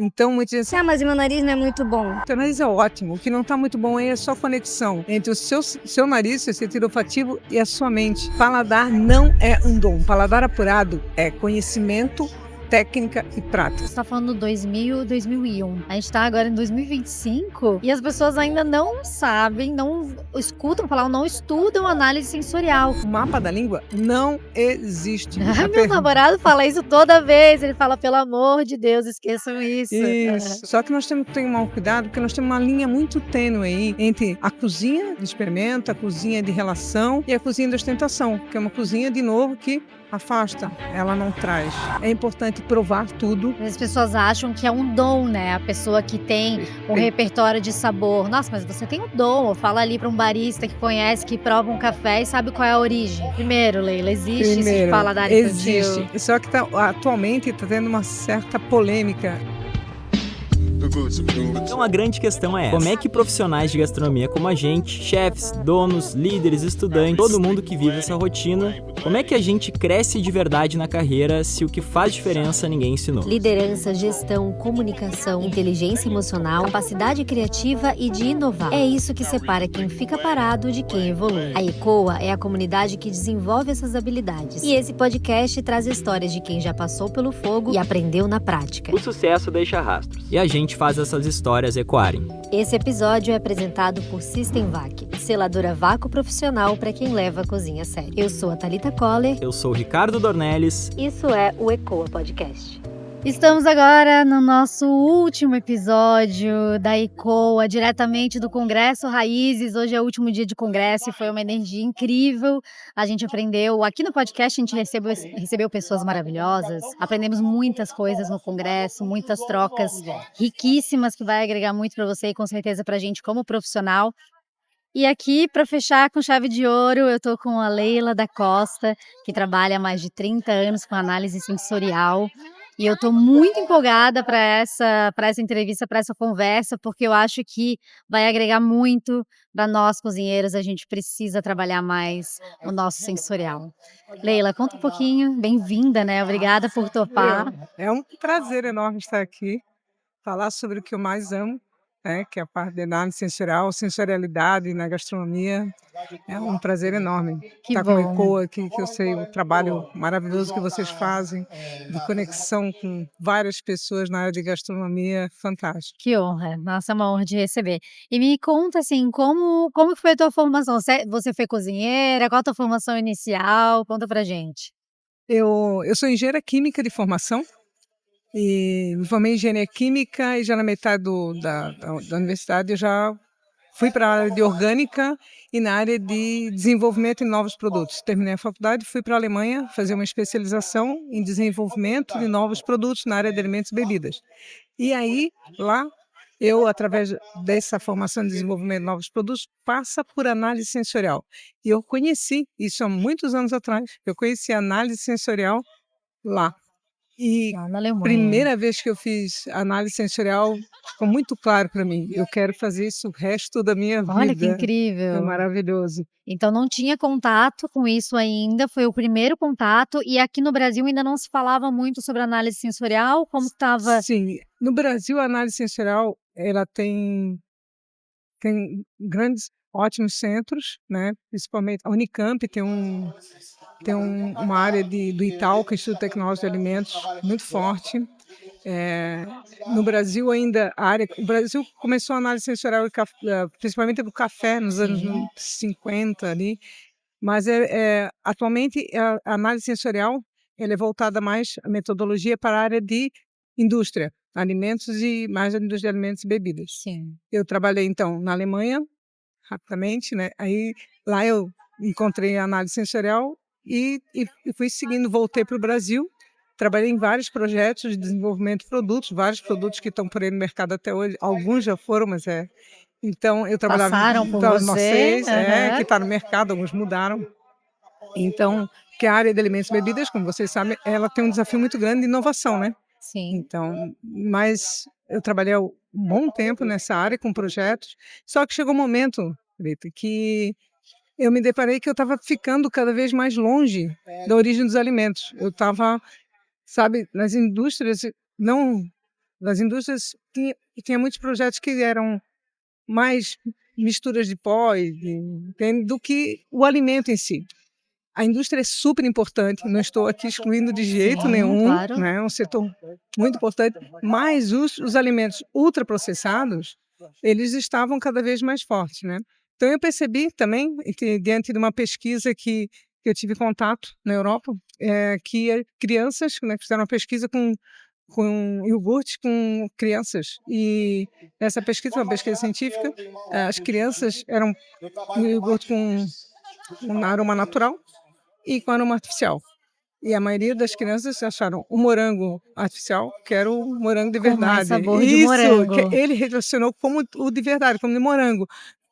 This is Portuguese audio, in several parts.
Então, muitas vezes, mas o meu nariz não é muito bom. o teu nariz é ótimo. O que não está muito bom aí é só conexão entre o seu nariz, seu sentido olfativo e a sua mente. Paladar não é um dom. Paladar apurado é conhecimento, técnica e prática. Você está falando 2000, 2001. A gente está agora em 2025 e as pessoas ainda não sabem, não escutam falar, não estudam análise sensorial. O mapa da língua não existe. Meu namorado fala isso toda vez. Ele fala, pelo amor de Deus, esqueçam isso. Isso. Só que nós temos que ter um cuidado, porque nós temos uma linha muito tênue aí entre a cozinha de experimento, a cozinha de relação e a cozinha de ostentação, que é uma cozinha, de novo, que afasta, ela não traz. É importante provar tudo. As pessoas acham que é um dom, né? A pessoa que tem um repertório de sabor. Nossa, mas você tem um dom. Fala ali para um barista que conhece, que prova um café e sabe qual é a origem. Primeiro, Leila, existe isso de paladar infantil? Existe. Só que atualmente está tendo uma certa polêmica. Então a grande questão é essa: como é que profissionais de gastronomia como a gente, chefs, donos, líderes, estudantes, todo mundo que vive essa rotina, como é que a gente cresce de verdade na carreira se o que faz diferença ninguém ensinou? Liderança, gestão, comunicação, inteligência emocional, capacidade criativa e de inovar. É isso que separa quem fica parado de quem evolui. A ECOA é a comunidade que desenvolve essas habilidades. E esse podcast traz histórias de quem já passou pelo fogo e aprendeu na prática. O sucesso deixa rastros. E a gente faz essas histórias ecoarem. Esse episódio é apresentado por System Vac, seladora vácuo profissional para quem leva a cozinha a sério. Eu sou a Thalita Koller. Eu sou o Ricardo Dornelles. Isso é o ECOA Podcast. Estamos agora no nosso último episódio da ECOA, diretamente do Congresso Raízes. Hoje é o último dia de congresso e foi uma energia incrível. A gente aprendeu, aqui no podcast a gente recebeu pessoas maravilhosas, aprendemos muitas coisas no congresso, muitas trocas riquíssimas que vai agregar muito para você e com certeza para a gente como profissional. E aqui, para fechar com chave de ouro, eu estou com a Leila da Costa, que trabalha há mais de 30 anos com análise sensorial. E eu estou muito empolgada para essa entrevista, para essa conversa, porque eu acho que vai agregar muito para nós cozinheiros. A gente precisa trabalhar mais o nosso sensorial. Leila, conta um pouquinho, bem-vinda, né? Obrigada por topar. É um prazer enorme estar aqui, falar sobre o que eu mais amo, que é a parte da análise sensorial, sensorialidade na gastronomia. É um prazer enorme Que estar com a bom. ECOA aqui, que eu sei o trabalho maravilhoso que vocês fazem, de conexão com várias pessoas na área de gastronomia, fantástico. Que honra, nossa, é uma honra de receber. E me conta, assim, como foi a tua formação? Você foi cozinheira? Qual a tua formação inicial? Conta pra gente. Eu sou engenheira química de formação, e me formei em engenharia química e já na metade da universidade eu já fui para a área de orgânica e na área de desenvolvimento de novos produtos. Terminei a faculdade e fui para a Alemanha fazer uma especialização em desenvolvimento de novos produtos na área de alimentos e bebidas. E aí, lá, eu, através dessa formação de desenvolvimento de novos produtos, passa por análise sensorial. E eu conheci, isso há muitos anos atrás, eu conheci a análise sensorial lá. E Lá na Alemanha. primeira vez que eu fiz análise sensorial, ficou muito claro para mim. Eu quero fazer isso o resto da minha vida. Olha que É incrível. maravilhoso. Então não tinha contato com isso ainda, foi o primeiro contato. E aqui no Brasil ainda não se falava muito sobre análise sensorial, como estava... Sim, no Brasil a análise sensorial ela tem grandes, ótimos centros, né? Principalmente a Unicamp tem uma área do Itaú, que é o Instituto Tecnológico de Alimentos, muito forte. No Brasil ainda, o Brasil começou a análise sensorial, principalmente do café, nos anos 50 ali, mas atualmente a análise sensorial ela é voltada mais à metodologia para a área de indústria, alimentos e mais a indústria de alimentos e bebidas. Sim. Eu trabalhei então na Alemanha, rapidamente, né? Aí lá eu encontrei a análise sensorial e fui seguindo, voltei para o Brasil, trabalhei em vários projetos de desenvolvimento de produtos, vários produtos que estão por aí no mercado até hoje, alguns já foram, mas então eu trabalhava Passaram por então, você, vocês, aham. que está no mercado, alguns mudaram. Então, que a área de alimentos e bebidas, como vocês sabem, ela tem um desafio muito grande de inovação, né? Sim. Então, mas eu trabalhei um bom tempo nessa área com projetos, só que chegou um momento, Rita, que eu me deparei que eu estava ficando cada vez mais longe da origem dos alimentos. Eu estava, sabe, nas indústrias, não das indústrias tinha muitos projetos que eram mais misturas de pó entende, do que o alimento em si. A indústria é super importante, não estou aqui excluindo de jeito Sim, nenhum, claro. né? É um setor muito importante, mas os alimentos ultraprocessados, eles estavam cada vez mais fortes, né? Então eu percebi também, diante de uma pesquisa que eu tive contato na Europa, que crianças, né, fizeram uma pesquisa com iogurtes com crianças. E nessa pesquisa, uma pesquisa científica, as crianças eram um iogurte com um aroma natural e com aroma artificial. E a maioria das crianças acharam o morango artificial, que era o morango de Com mais verdade. sabor de Isso, que morango. ele relacionou como o de verdade, como de morango,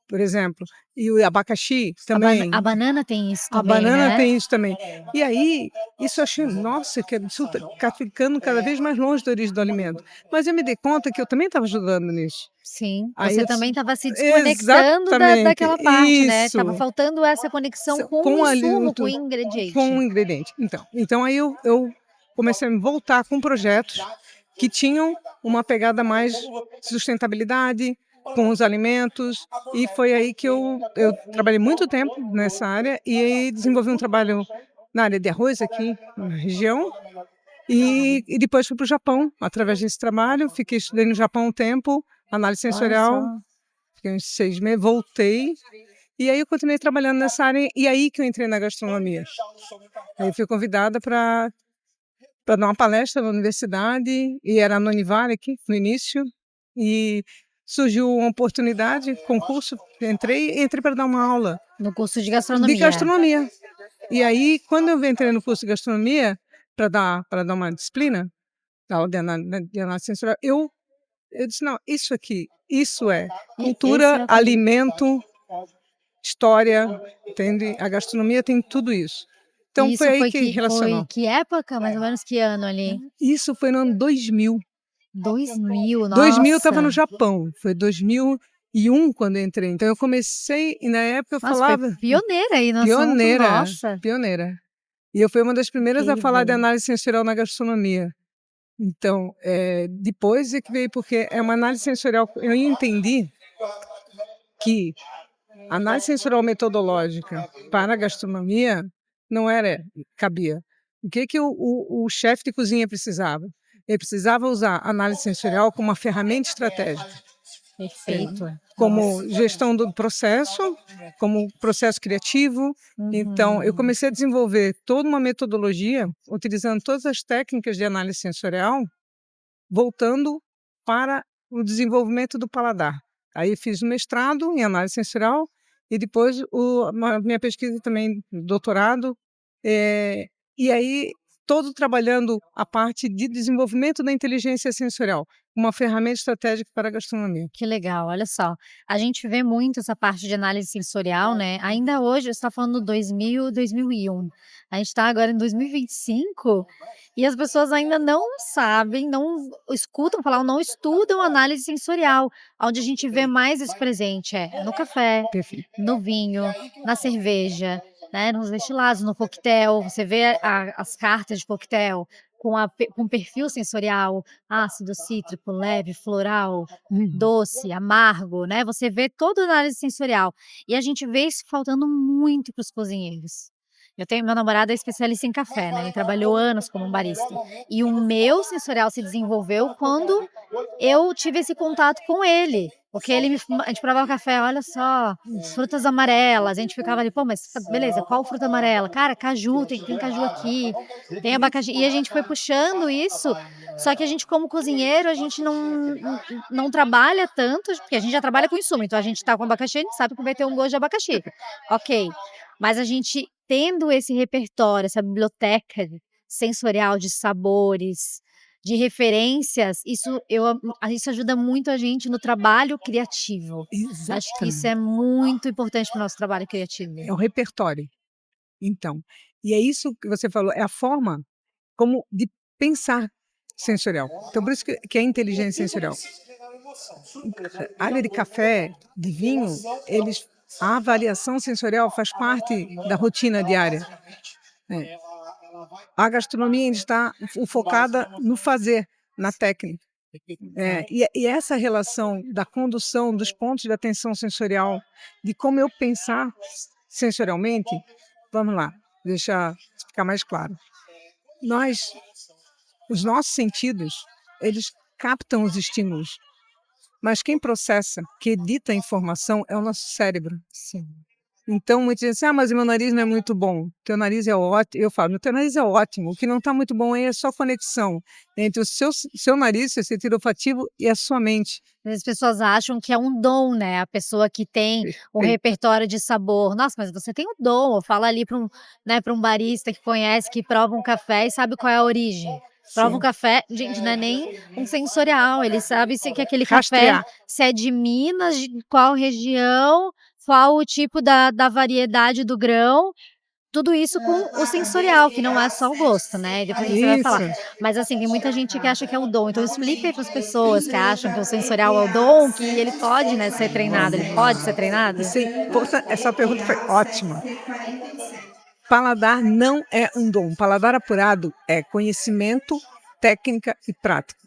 por exemplo. E o abacaxi também. A banana tem isso A também, banana né? tem isso também. E aí, isso eu achei, nossa, que absurdo, tá ficando cada vez mais longe da origem do alimento. Mas eu me dei conta que eu também estava ajudando nisso. Sim, Aí você eu também estava se desconectando exatamente, daquela parte, né, estava isso. faltando essa conexão com o Com insumo, com o alimento, com ingrediente. o ingrediente. Então aí eu comecei a me voltar com projetos que tinham uma pegada mais sustentabilidade com os alimentos, e foi aí que eu trabalhei muito tempo nessa área e aí desenvolvi um trabalho na área de arroz aqui na região, e depois fui para o Japão através desse trabalho, estudei no Japão um tempo, análise Olha só. sensorial, fiquei uns 6 meses, voltei, e aí eu continuei trabalhando nessa área, e aí que eu entrei na gastronomia. Aí eu fui convidada para dar uma palestra na universidade, e era no Univale aqui, no início, e surgiu uma oportunidade, concurso, entrei para dar uma aula No curso de de gastronomia. gastronomia. E aí, quando eu entrei no curso de gastronomia, para dar uma disciplina, aula de análise sensorial, eu disse, não, isso aqui, isso é E cultura, esse é o alimento, história, entende? A gastronomia tem tudo isso. Então E foi isso aí foi que foi relacionou. que época, mais ou menos que ano ali? Isso foi no ano 2000. 2000, 2000 eu estava nossa. no Japão, foi 2001 quando eu entrei. Então eu comecei, e na época eu Nossa, foi falava pioneira aí no assunto, pioneira, nossa. pioneira. E eu fui uma das primeiras a falar de Incrível. análise sensorial na gastronomia. Então, depois é que veio, porque é uma análise sensorial. Eu entendi que a análise sensorial metodológica para a gastronomia não cabia. O que o chefe de cozinha precisava? Ele precisava usar a análise sensorial como uma ferramenta estratégica, Perfeito. como gestão do processo, como processo criativo. Então, eu Uhum. comecei a desenvolver toda uma metodologia, utilizando todas as técnicas de análise sensorial, voltando para o desenvolvimento do paladar. Aí fiz o mestrado em análise sensorial e depois a minha pesquisa também, doutorado, e aí todo trabalhando a parte de desenvolvimento da inteligência sensorial, uma ferramenta estratégica para a gastronomia. Que legal, olha só, a gente vê muito essa parte de análise sensorial, né, ainda hoje, você está falando 2000, 2001, a gente está agora em 2025, e as pessoas ainda não sabem, não escutam falar ou não estudam análise sensorial, onde a gente vê mais isso presente é no café, Perfeito. no vinho, na cerveja, né, nos destilados, no coquetel, você vê as cartas de coquetel com perfil sensorial, ácido, cítrico, leve, floral, doce, amargo, né, você vê toda a análise sensorial. E a gente vê isso faltando muito para os cozinheiros. Meu namorado é especialista em café, né, ele trabalhou anos como um barista. E o meu sensorial se desenvolveu quando eu tive esse contato com ele, porque a gente provava café, olha só, frutas amarelas, a gente ficava ali: "Pô, mas beleza, qual fruta amarela? Cara, caju, tem caju aqui, tem abacaxi", e a gente foi puxando isso, só que a gente como cozinheiro, a gente não trabalha tanto, porque a gente já trabalha com insumo, então a gente tá com abacaxi, a gente sabe que vai ter um gosto de abacaxi, ok. Mas a gente tendo esse repertório, essa biblioteca sensorial de sabores, de referências, isso ajuda muito a gente no trabalho criativo. Acho que isso Exatamente. é muito importante para o nosso trabalho criativo. É o repertório. Então, e é isso que você falou, é a forma como de pensar sensorial. Então, por isso que é inteligência sensorial. A área de café, de vinho, a avaliação sensorial faz parte da rotina diária. É. A gastronomia ainda está focada no fazer, na técnica. E essa relação da condução dos pontos de atenção sensorial, de como eu pensar sensorialmente, vamos lá, deixa ficar mais claro. Os nossos sentidos, eles captam os estímulos, mas quem processa, que edita a informação é o nosso cérebro. Sim. Então, muitos dizem assim, mas o meu nariz não é muito bom, teu nariz é ótimo. Eu falo, teu nariz é ótimo, o que não está muito bom aí é só conexão entre o seu nariz, seu sentido olfativo e a sua mente. As pessoas acham que é um dom, né, a pessoa que tem um Perfeito. repertório de sabor. Nossa, mas você tem um dom, fala ali para um, né, para um barista que conhece, que prova um café e sabe qual é a origem. Prova um Sim. café, gente, não é nem um sensorial, ele sabe se que aquele café, Rastrear. se é de Minas, de qual região, qual o tipo da variedade do grão, tudo isso com o sensorial, que não é só o gosto, né, e depois você vai falar. Isso. Mas assim, tem muita gente que acha que é o dom, então explica aí para as pessoas que acham que o sensorial é o dom, que ele pode, né, ser treinado, ele pode ser treinado? Isso essa pergunta foi ótima. Paladar não é um dom. Paladar apurado é conhecimento, técnica e prática.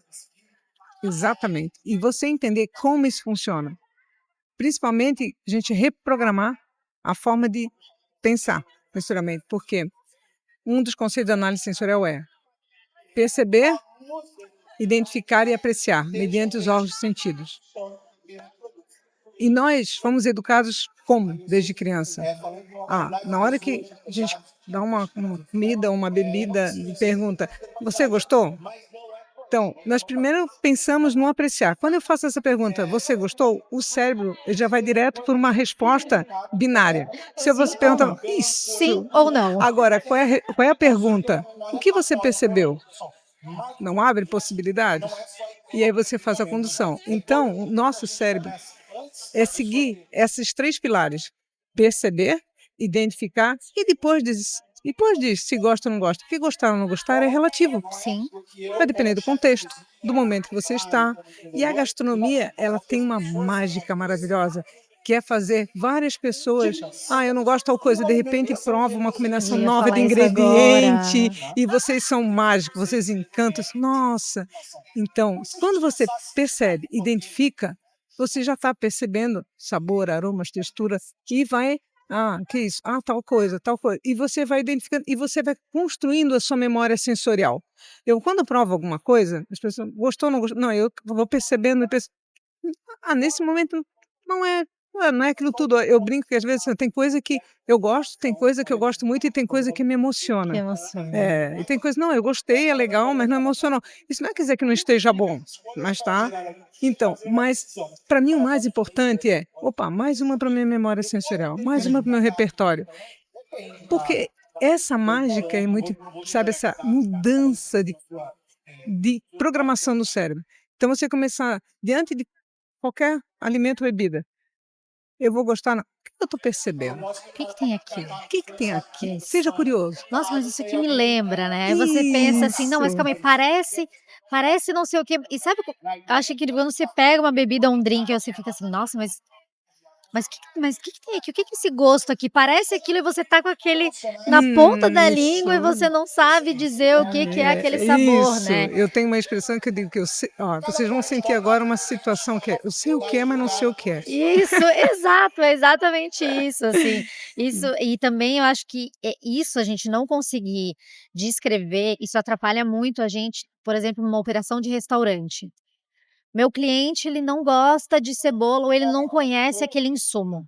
Exatamente. E você entender como isso funciona. Principalmente, a gente reprogramar a forma de pensar sensorialmente. Porque um dos conceitos da análise sensorial é perceber, identificar e apreciar, mediante os órgãos dos sentidos. E nós fomos educados como, desde criança? Na hora que a gente dá uma comida, uma bebida e pergunta, você gostou? Então, nós primeiro pensamos no apreciar. Quando eu faço essa pergunta, você gostou? O cérebro ele já vai direto por uma resposta binária. Se você pergunta, isso. Sim ou não? Agora, qual é a pergunta? O que você percebeu? Não abre possibilidades? E aí você faz a condução. Então, o nosso cérebro é seguir esses 3 pilares: perceber, identificar e depois diz se gosta ou não gosta. Porque gostar ou não gostar é relativo. Sim. Vai depender do contexto, do momento que você está. E a gastronomia, ela tem uma mágica maravilhosa, que é fazer várias pessoas, eu não gosto de tal coisa, de repente prova uma combinação Eu ia nova de falar isso ingrediente, agora. e vocês são mágicos, vocês encantam. Nossa! Então, quando você percebe, identifica, você já está percebendo sabor, aromas, textura, e vai, que isso? Tal coisa, tal coisa. E você vai identificando, e você vai construindo a sua memória sensorial. Quando eu provo alguma coisa, as pessoas, gostou ou não gostou? Não, eu vou percebendo, nesse momento não é aquilo tudo. Eu brinco que às vezes tem coisa que eu gosto, tem coisa que eu gosto muito e tem coisa que me Que emociona. emoção. E tem coisa, não, eu gostei, é legal, mas não emocionou. Isso não quer dizer que não esteja bom, mas tá. Então, mas para mim o mais importante é, mais uma para minha memória sensorial, mais uma para o meu repertório. Porque essa mágica é muito, sabe, essa mudança de programação do cérebro. Então você começar, diante de qualquer alimento ou bebida, eu vou gostar, não. O que eu estou percebendo? O que que tem aqui? O que tem aqui? Isso. Seja curioso. Nossa, mas isso aqui me lembra, né, aí você pensa assim: "Não, mas calma aí, parece não sei o quê", e sabe eu acho que quando você pega uma bebida ou um drink, aí você fica assim: "Nossa, mas que tem aqui? O que é esse gosto aqui? Parece aquilo", e você tá com aquele na ponta da língua e você não sabe dizer o que é aquele sabor, Isso. né. Eu tenho uma expressão que eu digo que eu sei, vocês vão sentir agora uma situação que é, eu sei o que é, mas não sei o que é. Isso, exato, é exatamente isso, assim. Isso e também eu acho que, isso a gente não conseguir descrever, isso atrapalha muito a gente, por exemplo, numa operação de restaurante. Meu cliente, ele não gosta de cebola ou ele não conhece aquele insumo,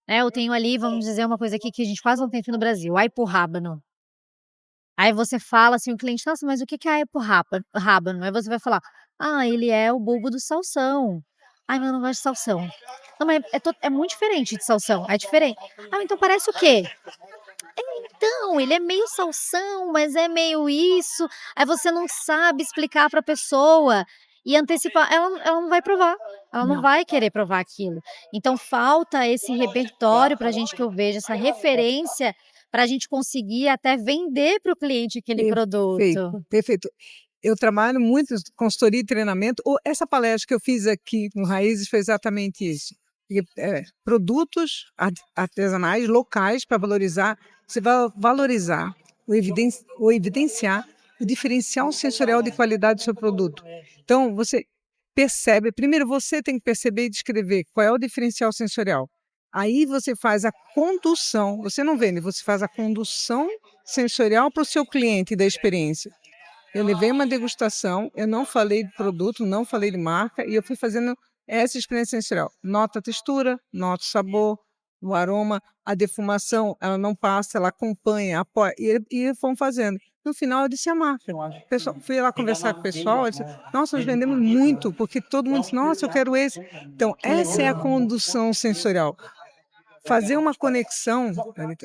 né, eu tenho ali, vamos dizer uma coisa aqui que a gente quase não tem aqui no Brasil, aipo rábano. Aí você fala assim, o cliente: "Nossa, mas o que que é aipo rábano?" Aí você vai falar: ele é o bulbo do salsão." "Ai, mas eu não gosto de salsão." "Não, mas é muito diferente de salsão." "É diferente." Então parece o quê?" Então, ele é meio salsão, mas é meio isso." Aí você não sabe explicar para a pessoa e antecipar, ela não vai provar, ela não Não. vai querer provar aquilo. Então falta esse repertório pra gente, que eu vejo, essa referência pra gente conseguir até vender para o cliente aquele produto. Perfeito. Eu trabalho muito em consultoria e treinamento, ou essa palestra que eu fiz aqui no Raízes foi exatamente isso. Produtos artesanais, locais, para valorizar. Você vai valorizar ou evidenciar o diferencial sensorial de qualidade do seu produto. Então, você percebe, primeiro você tem que perceber e descrever qual é o diferencial sensorial. Aí você faz a condução, você não vende, você faz a condução sensorial para o seu cliente da experiência. Eu levei uma degustação, eu não falei de produto, não falei de marca, e eu fui fazendo essa experiência sensorial. Nota a textura, nota o sabor, o aroma, a defumação, ela não passa, ela acompanha, apoia, e fomos fazendo. No final, eu disse a marca. Pessoal, fui lá conversar com o pessoal, eu disse, nossa, nós vendemos muito, porque todo mundo disse, nossa, eu quero esse. Então, essa é a condução sensorial. Fazer uma conexão,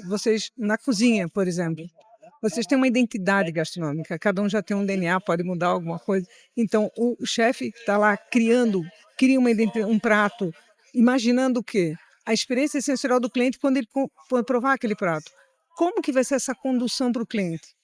vocês, na cozinha, por exemplo, vocês têm uma identidade gastronômica, cada um já tem um DNA, pode mudar alguma coisa. Então, o chefe está lá cria um prato, imaginando o quê? A experiência sensorial do cliente quando ele for provar aquele prato. Como que vai ser essa condução para o cliente?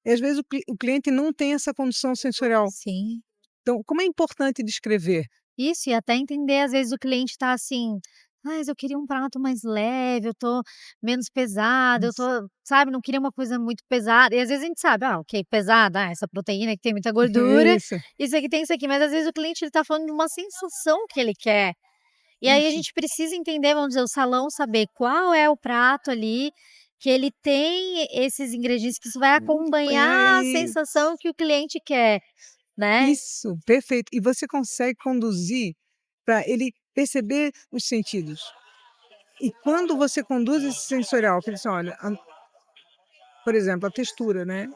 E, às vezes o cliente não tem essa condução sensorial. Sim. Então, como é importante descrever? Isso, e até entender, às vezes o cliente está assim, mas eu queria um prato mais leve, eu tô menos pesado, eu tô, sabe, não queria uma coisa muito pesada. E às vezes a gente sabe, ok, pesada, essa proteína que tem muita gordura, Isso. isso aqui tem isso aqui, mas às vezes o cliente ele tá falando de uma sensação que ele quer. E aí a Isso. gente precisa entender, vamos dizer, o salão saber qual é o prato ali que ele tem esses ingredientes que isso vai acompanhar a sensação que o cliente quer, né? Isso, perfeito. E você consegue conduzir para ele perceber os sentidos. E quando você conduz esse sensorial, que ele diz, olha, por exemplo, a textura, né?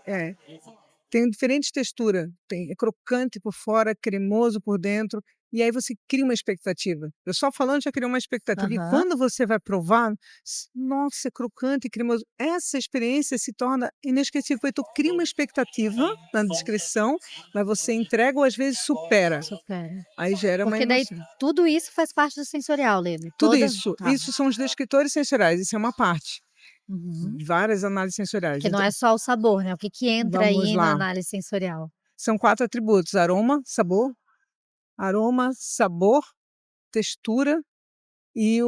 Tem diferentes texturas. É crocante por fora, cremoso por dentro. E aí você cria uma expectativa. Eu só falando já criou uma expectativa. E Aham. quando você vai provar, nossa, é crocante e cremoso. Essa experiência se torna inesquecível. Porque tu cria uma expectativa na descrição, mas você entrega ou às vezes supera. Supera. Aí gera uma Porque daí emoção. tudo isso faz parte do sensorial, Lene. Tudo Toda isso, tá. isso são os descritores sensoriais, isso é uma parte. Uhum. Várias análises sensoriais. Porque não Então, é só o sabor, né? O que que entra vamos aí na lá. análise sensorial? São 4 atributos: aroma, sabor, textura e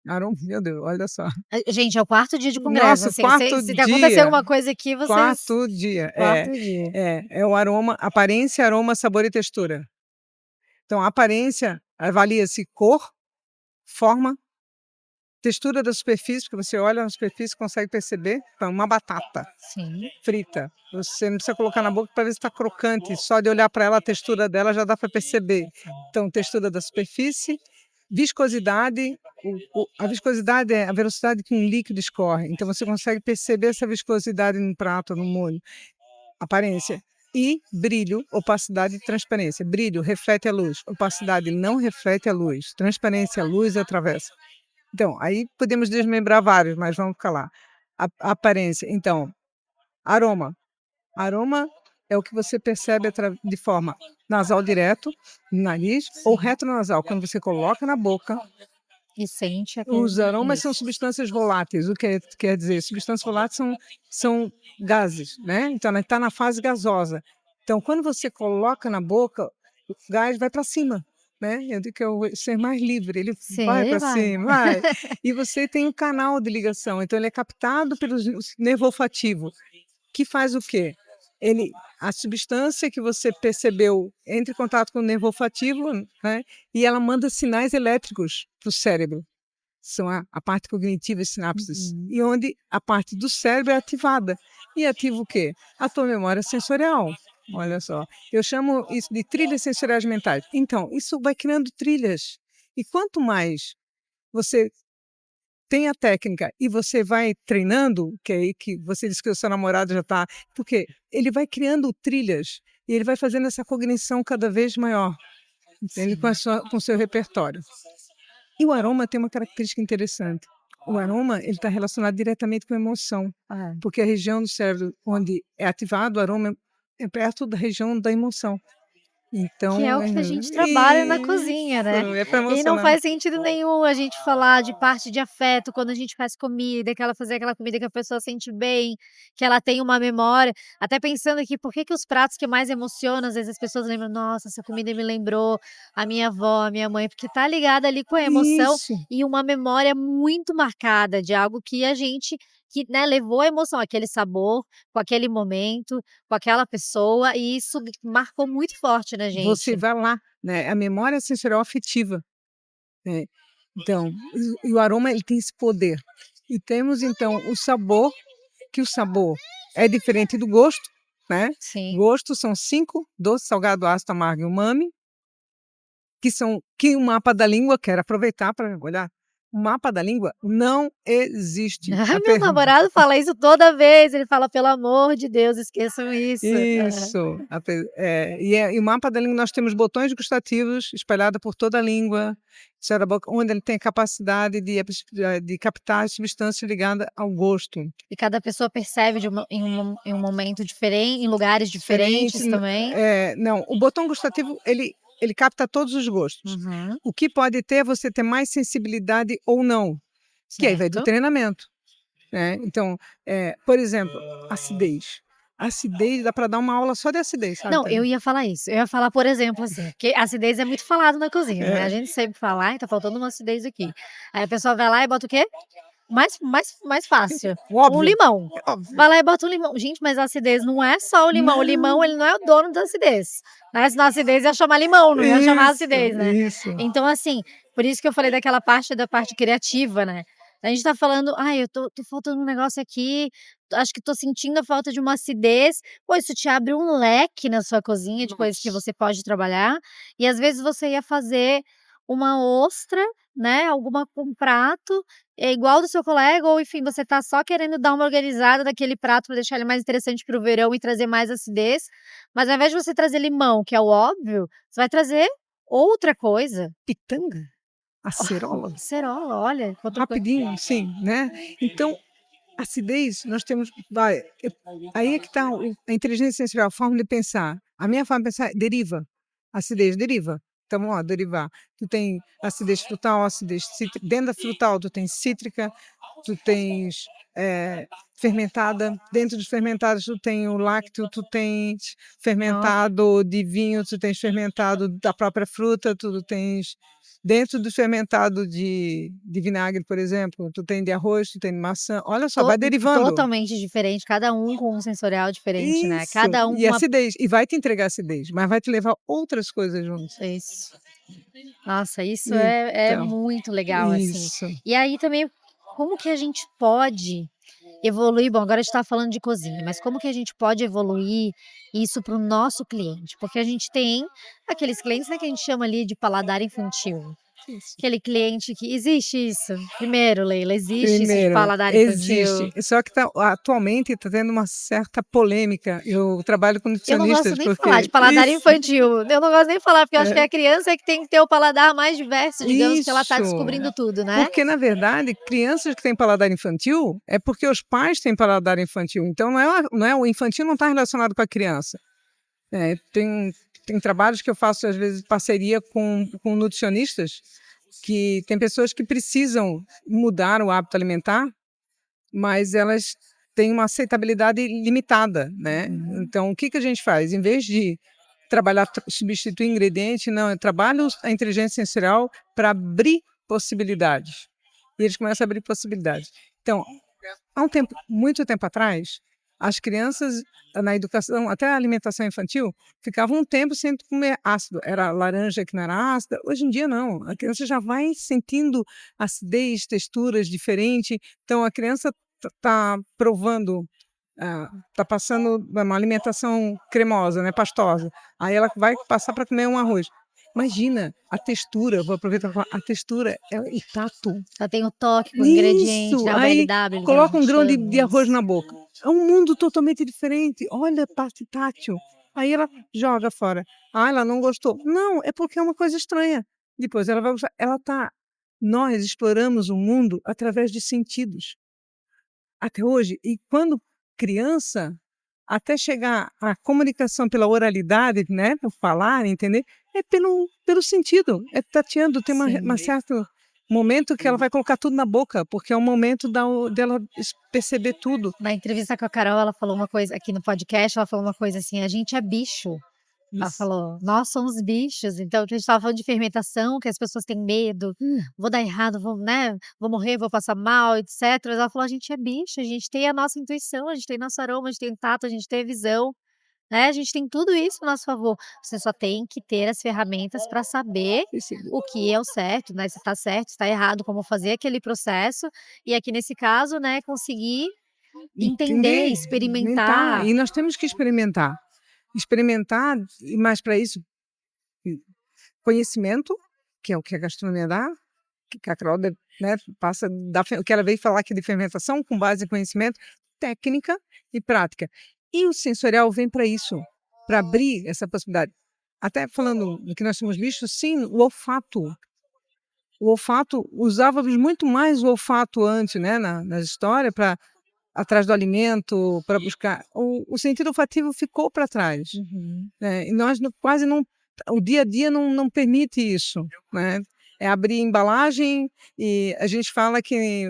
aroma, meu Deus, olha só. Gente, é o 4º dia de congresso, Nossa, assim, quarto se acontecer dia, alguma coisa aqui, vocês... quarto dia, 4º dia. é o aroma, aparência, aroma, sabor e textura. Então, a aparência avalia-se cor, forma, textura da superfície, porque você olha na superfície e consegue perceber. Então, uma batata Sim. frita, você não precisa colocar na boca para ver se está crocante, só de olhar para ela, a textura dela já dá para perceber. Então, textura da superfície, viscosidade, a viscosidade é a velocidade que um líquido escorre, então você consegue perceber essa viscosidade no prato, no molho. Aparência. E brilho, opacidade e transparência. Brilho reflete a luz, opacidade não reflete a luz, transparência, a luz atravessa. Então, aí podemos desmembrar vários, mas vamos ficar lá. A aparência. Então, aroma. Aroma é o que você percebe de forma nasal direto, no nariz, ou retronasal, quando você coloca na boca. E sente aquele... Os aromas Isso. são substâncias voláteis. O que quer dizer? Substâncias voláteis são gases, né? Então, ela está na fase gasosa. Então, quando você coloca na boca, o gás vai para cima, né? Eu digo que é o ser mais livre, ele Sim, vai ele para vai. cima, vai. E você tem um canal de ligação, então ele é captado pelo nervo olfativo, que faz o quê? A substância que você percebeu entra em contato com o nervo olfativo, né? E ela manda sinais elétricos para o cérebro. São a parte cognitiva e sinapses. Uhum. E onde a parte do cérebro é ativada. E ativa o quê? A tua memória sensorial. Olha só. Eu chamo isso de trilhas sensoriais mentais. Então, isso vai criando trilhas. E quanto mais você tem a técnica e você vai treinando, que é aí que você disse que o seu namorado já está, porque ele vai criando trilhas e ele vai fazendo essa cognição cada vez maior, entende? Com o seu repertório. E o aroma tem uma característica interessante. O aroma ele está relacionado diretamente com a emoção, porque a região do cérebro onde é ativado o aroma é perto da região da emoção. Então, Que é o que a gente trabalha na cozinha, né? É para E não emocionar. faz sentido nenhum a gente falar de parte de afeto quando a gente faz comida, que ela fazer aquela comida que a pessoa sente bem, que ela tem uma memória. Até pensando aqui, por que os pratos que mais emocionam, às vezes as pessoas lembram, nossa, essa comida me lembrou a minha avó, a minha mãe, porque tá ligada ali com a emoção Isso. e uma memória muito marcada de algo que a gente que, né, levou a emoção, aquele sabor, com aquele momento, com aquela pessoa, e isso marcou muito forte na Você gente. vai lá, né? A memória sensorial afetiva, né? Então, e o aroma ele tem esse poder. E temos então o sabor, que o sabor é diferente do gosto, né? Sim. Gosto são 5: doce, salgado, ácido, amargo e umami, que o mapa da língua, quero aproveitar para olhar, o mapa da língua não existe. Ai, meu namorado fala isso toda vez, ele fala: "Pelo amor de Deus, esqueçam isso". Isso. E o mapa da língua, nós temos botões gustativos espalhados por toda a língua, céu da boca, onde ele tem a capacidade de captar as substâncias ligadas ao gosto. E cada pessoa percebe em um momento diferente, em lugares diferentes Diferente, também. não, o botão gustativo, ele capta todos os gostos. Uhum, O que pode ter, você ter mais sensibilidade ou não, que aí vai do certo. treinamento, né. Então, por exemplo, acidez. Acidez dá para dar uma aula só de acidez, sabe, Não, eu Tânia? ia falar isso. Eu ia falar, por exemplo, assim, porque acidez é muito falado na cozinha, né, a É. gente sempre fala: "Ai, tá faltando uma acidez aqui". Aí a pessoa vai lá e bota o quê? Mais fácil, um Óbvio, limão. é óbvio. Vai lá e bota um limão. Gente, mas a acidez não é só o limão Não. ele não é o dono da acidez, né, senão a acidez ia chamar limão, não ia chamar Isso, acidez, né. isso. Então assim, por isso que eu falei daquela parte da parte criativa, né. A gente tá falando: "Ai, eu tô faltando um negócio aqui, acho que tô sentindo a falta de uma acidez", pô, isso te abre um leque na sua cozinha de coisas que Nossa. você pode trabalhar, e às vezes você ia fazer uma ostra, né, um prato, é igual do seu colega ou enfim, você tá só querendo dar uma organizada naquele prato pra deixar ele mais interessante para o verão e trazer mais acidez, mas ao invés de você trazer limão, que é o óbvio, você vai trazer outra coisa. Pitanga, acerola, Acerola, olha, outra coisa. rapidinho, sim, né. Então, acidez, nós temos aí é que está a inteligência sensorial, a forma de pensar. A minha forma de pensar deriva, acidez deriva. Então, ó, derivar. Tu tem acidez frutal, acidez cítrica. Dentro da frutal, tu tens cítrica, tu tens fermentada. Dentro dos fermentados, tu tem o lácteo, tu tens Nossa, fermentado de vinho, tu tens fermentado da própria fruta, tu tens. Dentro do fermentado de vinagre, por exemplo, tu tem de arroz, tu tem de maçã. Olha só, vai derivando. totalmente diferente, cada um com um sensorial diferente, né, Isso. cada um com E uma acidez. E vai te entregar acidez, mas vai te levar outras coisas junto. isso. Nossa, isso é Então, muito legal, assim. isso. E aí também, como que a gente pode evoluir bom, agora a gente tá falando de cozinha, mas como que a gente pode evoluir isso para o nosso cliente? Porque a gente tem aqueles clientes, né, que a gente chama ali de paladar infantil. Isso. Aquele cliente que existe isso? Primeiro, Leila, existe isso de Primeiro, paladar infantil? existe. Só que atualmente está tendo uma certa polêmica. Eu trabalho com Eu não gosto nutricionistas nem de falar porque de paladar isso, infantil, eu não gosto nem de falar, porque eu acho que é, a criança é que tem que ter o paladar mais diverso, digamos, que ela tá isso. descobrindo tudo, né? Porque, na verdade, crianças que têm paladar infantil é porque os pais têm paladar infantil. Então, o infantil não está relacionado com a criança. Tem trabalhos que eu faço, às vezes, parceria com nutricionistas, que tem pessoas que precisam mudar o hábito alimentar, mas elas têm uma aceitabilidade limitada, né? Então, o que que a gente faz? Em vez de trabalhar, substituir ingrediente, não, eu trabalho a inteligência sensorial para abrir possibilidades. E eles começam a abrir possibilidades. Então, há muito tempo atrás, as crianças na educação, até a alimentação infantil, ficavam um tempo sem comer ácido. Era laranja que não era ácida. Hoje em dia não. A criança já vai sentindo acidez, texturas diferentes. Então a criança está provando, está passando uma alimentação cremosa, né, pastosa. Aí ela vai passar para comer um arroz. Imagina a textura, vou aproveitar para falar, a textura e tato. Ela tem o toque com o ingrediente, Isso! né, o Aí BLW que a coloca um gente grão de chama, arroz isso. na boca. É um mundo totalmente diferente. Olha, parte tátil. Aí ela joga fora. Ah, ela não gostou. Não, é porque é uma coisa estranha. Depois ela vai gostar. Nós exploramos o mundo através de sentidos. Até hoje. E quando criança, até chegar à comunicação pela oralidade, né, por falar, entender, é pelo sentido. É tateando, tem uma Sim. certo momento que ela vai colocar tudo na boca, porque é o momento dela perceber tudo. Na entrevista com a Carol, ela falou uma coisa aqui no podcast, ela falou uma coisa assim: "A gente é bicho". Ela Isso. falou: "Nós somos bichos", então que a gente estava falando de fermentação, que as pessoas têm medo, "Vou dar errado, vou, né, vou morrer, vou passar mal, etcétera". Ela falou: "A gente é bicho, a gente tem a nossa intuição, a gente tem nosso aroma, a gente tem o tato, a gente tem a visão, né, a gente tem tudo isso a nosso favor. Você só tem que ter as ferramentas para saber Esse o que é o certo, né, se tá certo, se tá errado, como fazer aquele processo, e aqui nesse caso, né, conseguir entender, entender, experimentar. experimentar". E nós temos que experimentar. Experimentar, mas para isso, conhecimento, que é o que a gastronomia dá, que a Carol, né, passa o que ela veio falar aqui de fermentação, com base em conhecimento, técnica e prática. E o sensorial vem para isso, para abrir essa possibilidade. Até falando do que nós somos bichos, sim, o olfato. O olfato, usávamos muito mais o olfato antes, né, na história, para atrás do alimento, para buscar. O sentido olfativo ficou para trás. Uhum. Né? E nós quase não. O dia a dia não permite isso. Né? É abrir embalagem e a gente fala que.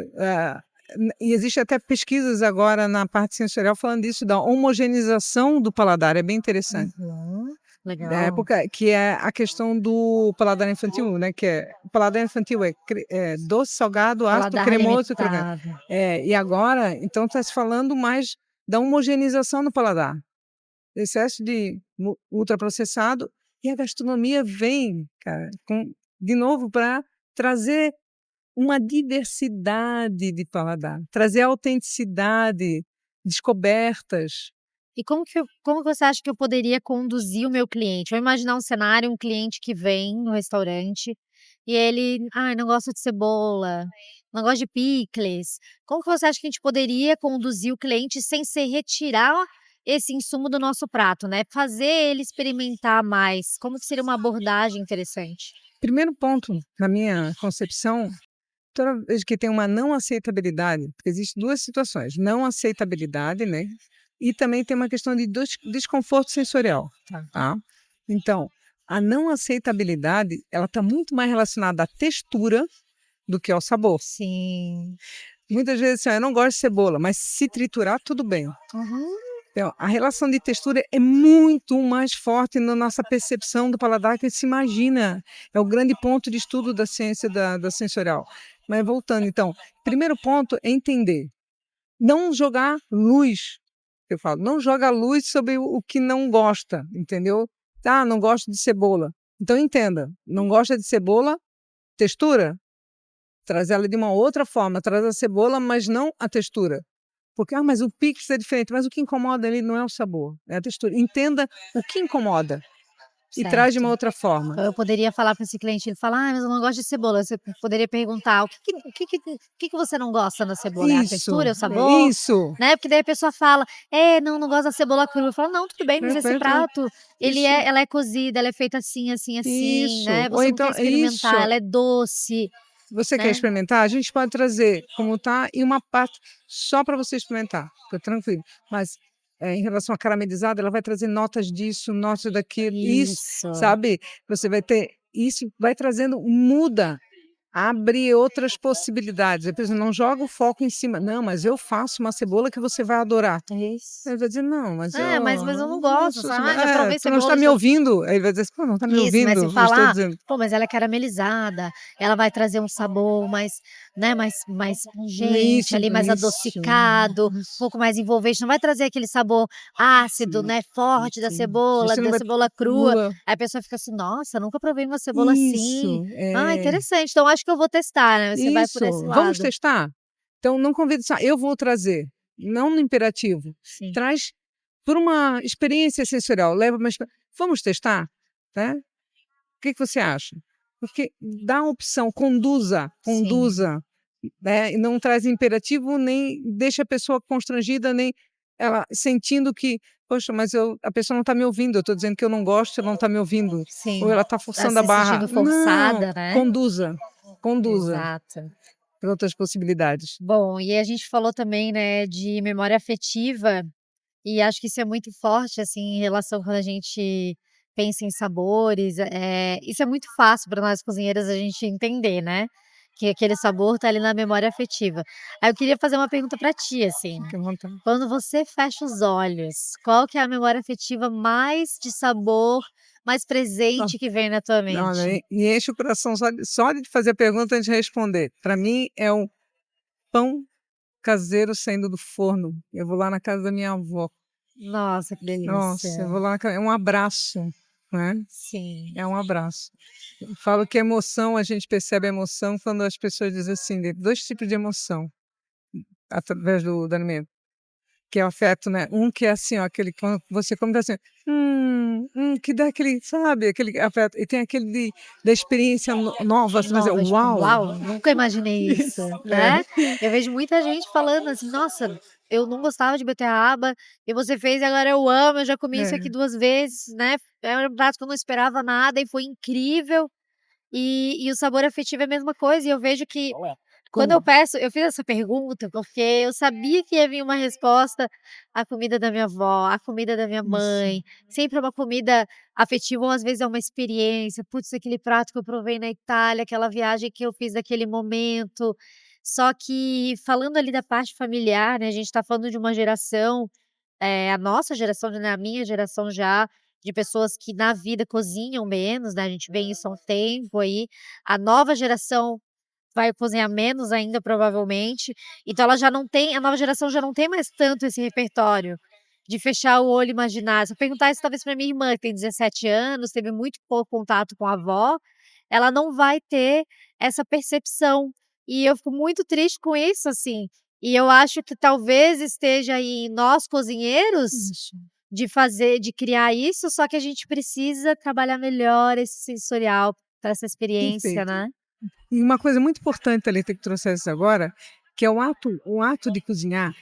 E existe até pesquisas agora na parte sensorial falando disso, da homogeneização do paladar, é bem interessante. Uhum. Da Legal. época, que é a questão do paladar infantil, né? Que é, o paladar infantil é doce, salgado, ácido, Paladar cremoso e crocante. limitado. E agora, então, está se falando mais da homogeneização no paladar, excesso de ultraprocessado, e a gastronomia vem, cara, de novo para trazer uma diversidade de paladar, trazer autenticidade, descobertas. E como que você acha que eu poderia conduzir o meu cliente? Vamos imaginar um cenário, um cliente que vem no restaurante e ele: "Ai, não gosta de cebola, não gosta de picles". Como que você acha que a gente poderia conduzir o cliente sem ser retirar esse insumo do nosso prato, né, fazer ele experimentar mais? Como que seria uma abordagem interessante? Primeiro ponto, na minha concepção, toda vez que tem uma não aceitabilidade, porque existem duas situações, não aceitabilidade, né? E também tem uma questão de desconforto sensorial, tá? Então, a não aceitabilidade, ela está muito mais relacionada à textura do que ao sabor. Sim. Muitas vezes, assim, eu não gosto de cebola, mas se triturar, tudo bem. Uhum. Então, a relação de textura é muito mais forte na nossa percepção do paladar que se imagina. É o grande ponto de estudo da ciência da sensorial. Mas voltando, então, primeiro ponto é entender. Não jogar luz. Eu falo, não joga luz sobre o que não gosta, entendeu? Ah, não gosto de cebola. Então entenda, não gosta de cebola, textura? Traz ela de uma outra forma, traz a cebola, mas não a textura. Porque, mas o pix é diferente, mas o que incomoda ali não é o sabor, é a textura. Entenda o que incomoda e traz de Certo. uma outra forma. Então eu poderia falar para esse cliente, ele fala: "Ai, mas eu não gosto de cebola". Você poderia perguntar: "O que que você não gosta na cebola? É a textura, é o sabor?", Isso, né, porque daí a pessoa fala: não, não gosto da cebola crua". Eu falo: "Não, tudo bem, mas esse perfeito, prato, isso, ela é cozida, ela é feita assim, assim, assim, isso. né, Ou você não quer então, isso. experimentar, ela é doce", Você quer né. experimentar? A gente pode trazer como tá e uma parte só para você experimentar, fica tranquilo. Mas, em relação à caramelizada, ela vai trazer notas disso, notas daquilo, isso, Isso. sabe? Você vai ter isso vai trazendo muda, abre outras possibilidades. A pessoa não joga o foco em cima: "Não, mas eu faço uma cebola que você vai adorar". Isso. Ele vai dizer: "Não, mas eu Mas eu não não gosto, sou sabe. cebola". Já provei Tu não está cebola, me já. ouvindo. Aí ele vai dizer assim: "Pô, não está me Isso, mas se ouvindo, eu estou falar: dizendo". "Pô, mas ela é caramelizada, ela vai trazer um sabor mais, né, mais pungente Isso, ali, mais adocicado, um isso. pouco mais envolvente, não vai trazer aquele sabor ácido, né, forte Você não da vai cebola crua". crua. Aí a pessoa fica assim: "Nossa, nunca provei uma cebola assim. Isso, Ah, interessante, então acho que eu vou testar", né, você vai por esse isso. Vamos lado. testar? Então não convide só, eu vou trazer, não no imperativo. Sim, Traz por uma experiência sensorial, leva uma vamos testar? Né? O que que você acha? Porque dá a opção, conduza, sim. conduza, né? E não traz imperativo, nem deixa a pessoa constrangida, nem ela sentindo que, poxa, mas a pessoa não está me ouvindo, eu estou dizendo que eu não gosto, ela não está me ouvindo, Sim, ou ela está tá forçando a se barra. sentindo Não, forçada, né. conduza, conduza Exato. para outras possibilidades. Bom, e a gente falou também, né, de memória afetiva, e acho que isso é muito forte, assim, em relação quando a gente pensa em sabores, isso é muito fácil para nós cozinheiras a gente entender, né. que aquele sabor tá ali na memória afetiva. Aí eu queria fazer uma pergunta pra ti, assim, Fique à vontade. quando você fecha os olhos, qual que é a memória afetiva mais de sabor, mais presente que vem na tua Olha, mente? me enche o coração só de fazer a pergunta antes de responder. Para mim é um pão caseiro saindo do forno. Eu vou lá na casa da minha avó. Nossa, que delícia. Nossa, eu vou lá na casa, é um abraço, né? Sim. É um abraço. Eu falo que emoção, a gente percebe a emoção quando as pessoas dizem assim, de 2 tipos de emoção, através do alimento, que é o afeto, né? Um que é assim, ó, aquele quando você come, tá assim, que dá aquele, sabe, aquele afeto. E tem aquele da experiência nova, você vai dizer, Nova, tipo, uau! uau, nunca imaginei isso, Isso, né. Eu vejo muita gente falando assim: "Nossa, eu não gostava de beterraba e você fez e agora eu amo, eu já comi isso aqui é. 2 vezes, né, era um prato que eu não esperava nada e foi incrível". E o sabor afetivo é a mesma coisa e eu vejo que quando eu fiz essa pergunta, porque eu sabia que ia vir uma resposta, a comida da minha avó, a comida da minha Isso. mãe, sempre é uma comida afetiva ou às vezes é uma experiência, putz, aquele prato que eu provei na Itália, aquela viagem que eu fiz naquele momento. Só que falando ali da parte familiar, né, a gente tá falando de uma geração, a nossa geração, né, a minha geração já, de pessoas que na vida cozinham menos, né, a gente vê isso há um tempo aí, a nova geração vai cozinhar menos ainda provavelmente, então ela já não tem a nova geração já não tem mais tanto esse repertório, de fechar o olho e imaginar. Se eu perguntar isso talvez pra minha irmã que tem 17 anos, teve muito pouco contato com a avó, ela não vai ter essa percepção. E eu fico muito triste com isso, assim, e eu acho que talvez esteja aí em nós cozinheiros, Isso. de criar isso, só que a gente precisa trabalhar melhor esse sensorial para essa experiência, Perfeito. né. E uma coisa muito importante, Thalita, que trouxesse agora, que é o ato de cozinhar,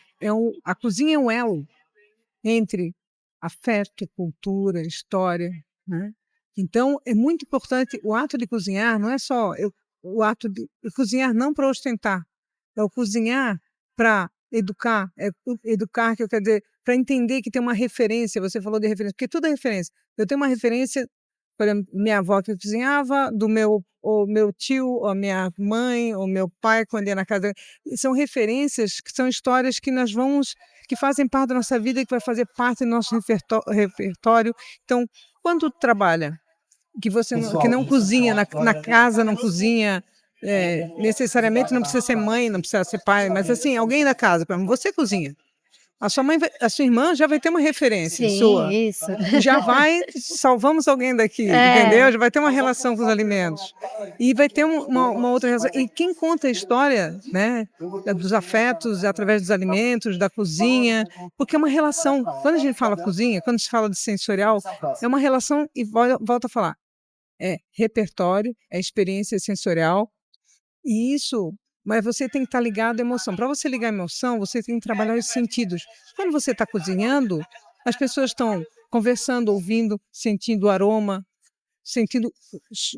a cozinha é um elo entre afeto, cultura, história, né. Então é muito importante o ato de cozinhar, não é só o ato de cozinhar não para ostentar, é o cozinhar para educar, educar que eu quero dizer, para entender que tem uma referência, você falou de referência, porque tudo é referência. Eu tenho uma referência, por exemplo, minha avó que cozinhava, do meu tio, ou a minha mãe, ou meu pai quando ia na casa, e são referências, que são histórias que nós vamos que fazem parte da nossa vida e que vai fazer parte do nosso repertório. Então, quando trabalha, que não cozinha na casa, não cozinha, necessariamente não precisa ser mãe, não precisa ser pai, mas assim, alguém da casa, por exemplo, você cozinha. A sua irmã já vai ter uma referência Sim, sua. isso. Já vai, salvamos alguém daqui, É, entendeu? Já vai ter uma relação com os alimentos. E vai ter uma outra relação. E quem conta a história, né, dos afetos através dos alimentos, da cozinha, porque é uma relação. Quando a gente fala cozinha, quando se fala de sensorial, é uma relação, e volta a falar, é repertório, é experiência sensorial, e isso, mas você tem que estar ligado à emoção. Para você ligar à emoção, você tem que trabalhar os sentidos. Quando você está cozinhando, as pessoas estão conversando, ouvindo, sentindo o aroma, sentindo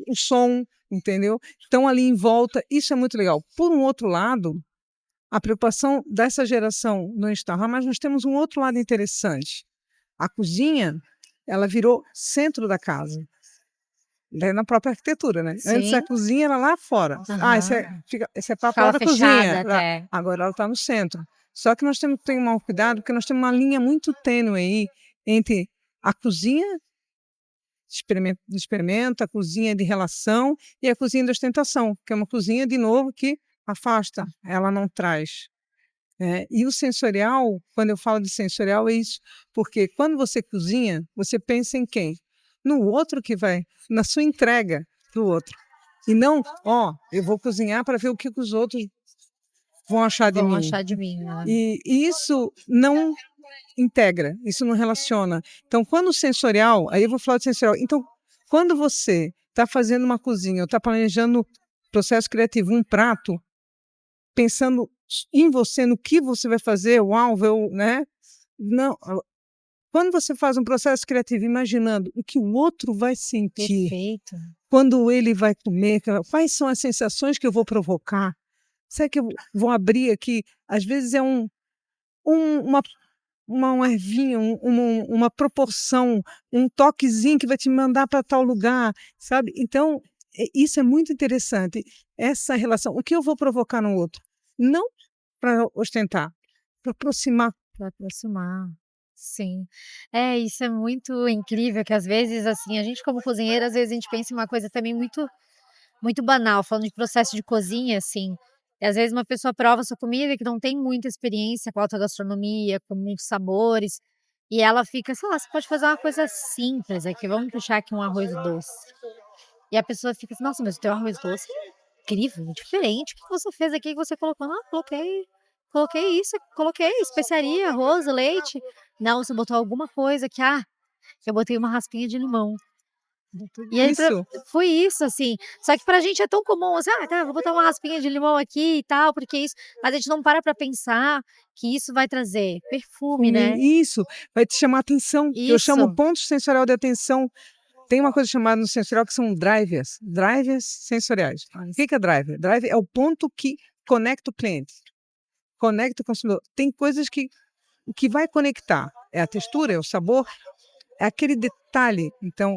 o som, entendeu? Estão ali em volta, isso é muito legal. Por um outro lado, a preocupação dessa geração não está lá, mas nós temos um outro lado interessante. A cozinha, ela virou centro da casa. Na própria arquitetura, né? Antes a sim, cozinha era lá fora. aham. Isso é para Ficava fora da fechada cozinha. até. Agora ela está no centro. Só que nós temos que ter um cuidado, porque nós temos uma linha muito tênue aí entre a cozinha de experimento, a cozinha de relação e a cozinha de ostentação, que é uma cozinha, de novo, que afasta, ela não traz. E o sensorial, quando eu falo de sensorial, é isso, porque quando você cozinha, você pensa em quem? No outro que vai, na sua entrega para o outro. E não, eu vou cozinhar para ver o que os outros vão achar de Vão mim. achar de mim, né. E isso não integra, isso não relaciona. Então, quando o sensorial, aí eu vou falar de sensorial. Então, quando você está fazendo uma cozinha, ou está planejando processo criativo, um prato, pensando em você, no que você vai fazer, o alvo, né? Não, quando você faz um processo criativo imaginando o que o outro vai sentir, Perfeito. quando ele vai comer, quais são as sensações que eu vou provocar? Será que eu vou abrir aqui? Às vezes é uma uma ervinha, uma proporção, um toquezinho que vai te mandar para tal lugar, sabe? Então, isso é muito interessante, essa relação. O que eu vou provocar no outro? Não para ostentar, para aproximar. Para aproximar. Sim. É, isso é muito incrível que às vezes, assim, a gente como cozinheira, às vezes a gente pensa em uma coisa também muito banal, falando de processo de cozinha, assim, e às vezes uma pessoa prova sua comida que não tem muita experiência com alta gastronomia, com muitos sabores, e ela fica, sei lá, você pode fazer uma coisa simples aqui, vamos puxar aqui um arroz doce. E a pessoa fica assim: "Nossa, mas o teu arroz doce é incrível, diferente, o que você fez aqui que você colocou?". "Não, coloquei isso, coloquei especiaria, arroz, leite". "Não, você botou alguma coisa que, eu botei uma raspinha de limão". E aí Isso, foi isso, assim, só que pra gente é tão comum, assim: "Ah, tá, vou botar uma raspinha de limão aqui e tal, porque isso", mas a gente não para pra pensar que isso vai trazer perfume, né. isso, vai te chamar atenção, que eu chamo Isso, ponto sensorial de atenção. Tem uma coisa chamada no sensorial que são drivers sensoriais. O que que é driver? Driver é o ponto que conecta o cliente, conecta o consumidor. Tem coisas que o que vai conectar é a textura, é o sabor, é aquele detalhe. Então,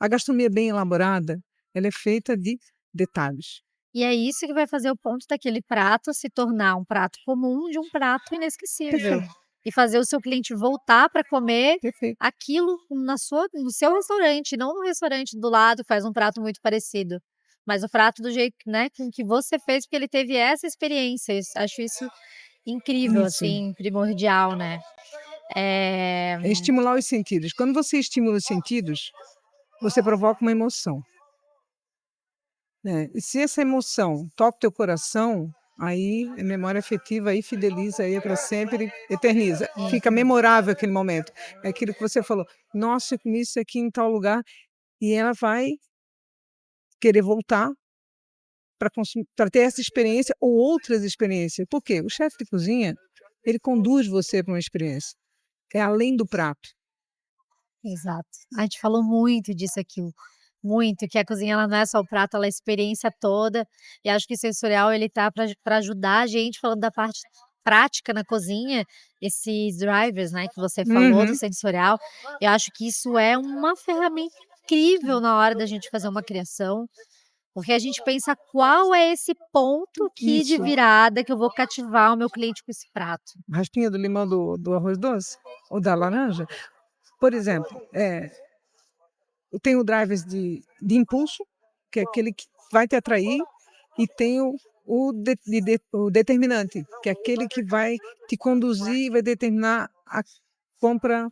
a gastronomia bem elaborada, ela é feita de detalhes. e é isso que vai fazer o ponto daquele prato se tornar um prato comum de um prato inesquecível. Perfeito, E fazer o seu cliente voltar para comer perfeito. aquilo no seu restaurante, não no restaurante do lado que faz um prato muito parecido, mas o prato do jeito, né, com que você fez, porque ele teve essa experiência. Acho isso incrível, Isso. assim, primordial, né. Eh, É estimular os sentidos. Quando você estimula os sentidos, você provoca uma emoção, né? E se essa emoção toca o teu coração, aí é memória afetiva, aí fideliza, aí é para sempre, eterniza. Fica uhum. memorável aquele momento. É aquilo que você falou: "Nossa, eu comi isso aqui em tal lugar", e ela vai querer voltar para ter essa experiência ou outras experiências. Por quê? O chefe de cozinha, ele conduz você para uma experiência, é além do prato. Exato. A gente falou muito disso aqui, muito, que a cozinha ela não é só o prato, ela é a experiência toda, e acho que o sensorial ele tá para ajudar a gente, falando da parte prática na cozinha, esses drivers, né, que você falou do Uhum. sensorial, eu acho que isso é uma ferramenta incrível na hora da gente fazer uma criação, porque a gente pensa qual é esse ponto aqui de Isso. virada que eu vou cativar o meu cliente com esse prato. Raspinha do limão do arroz doce? Ou da laranja? Por exemplo, eu tenho drivers de impulso, que é aquele que vai te atrair, e tenho o determinante, que é aquele que vai te conduzir e vai determinar a compra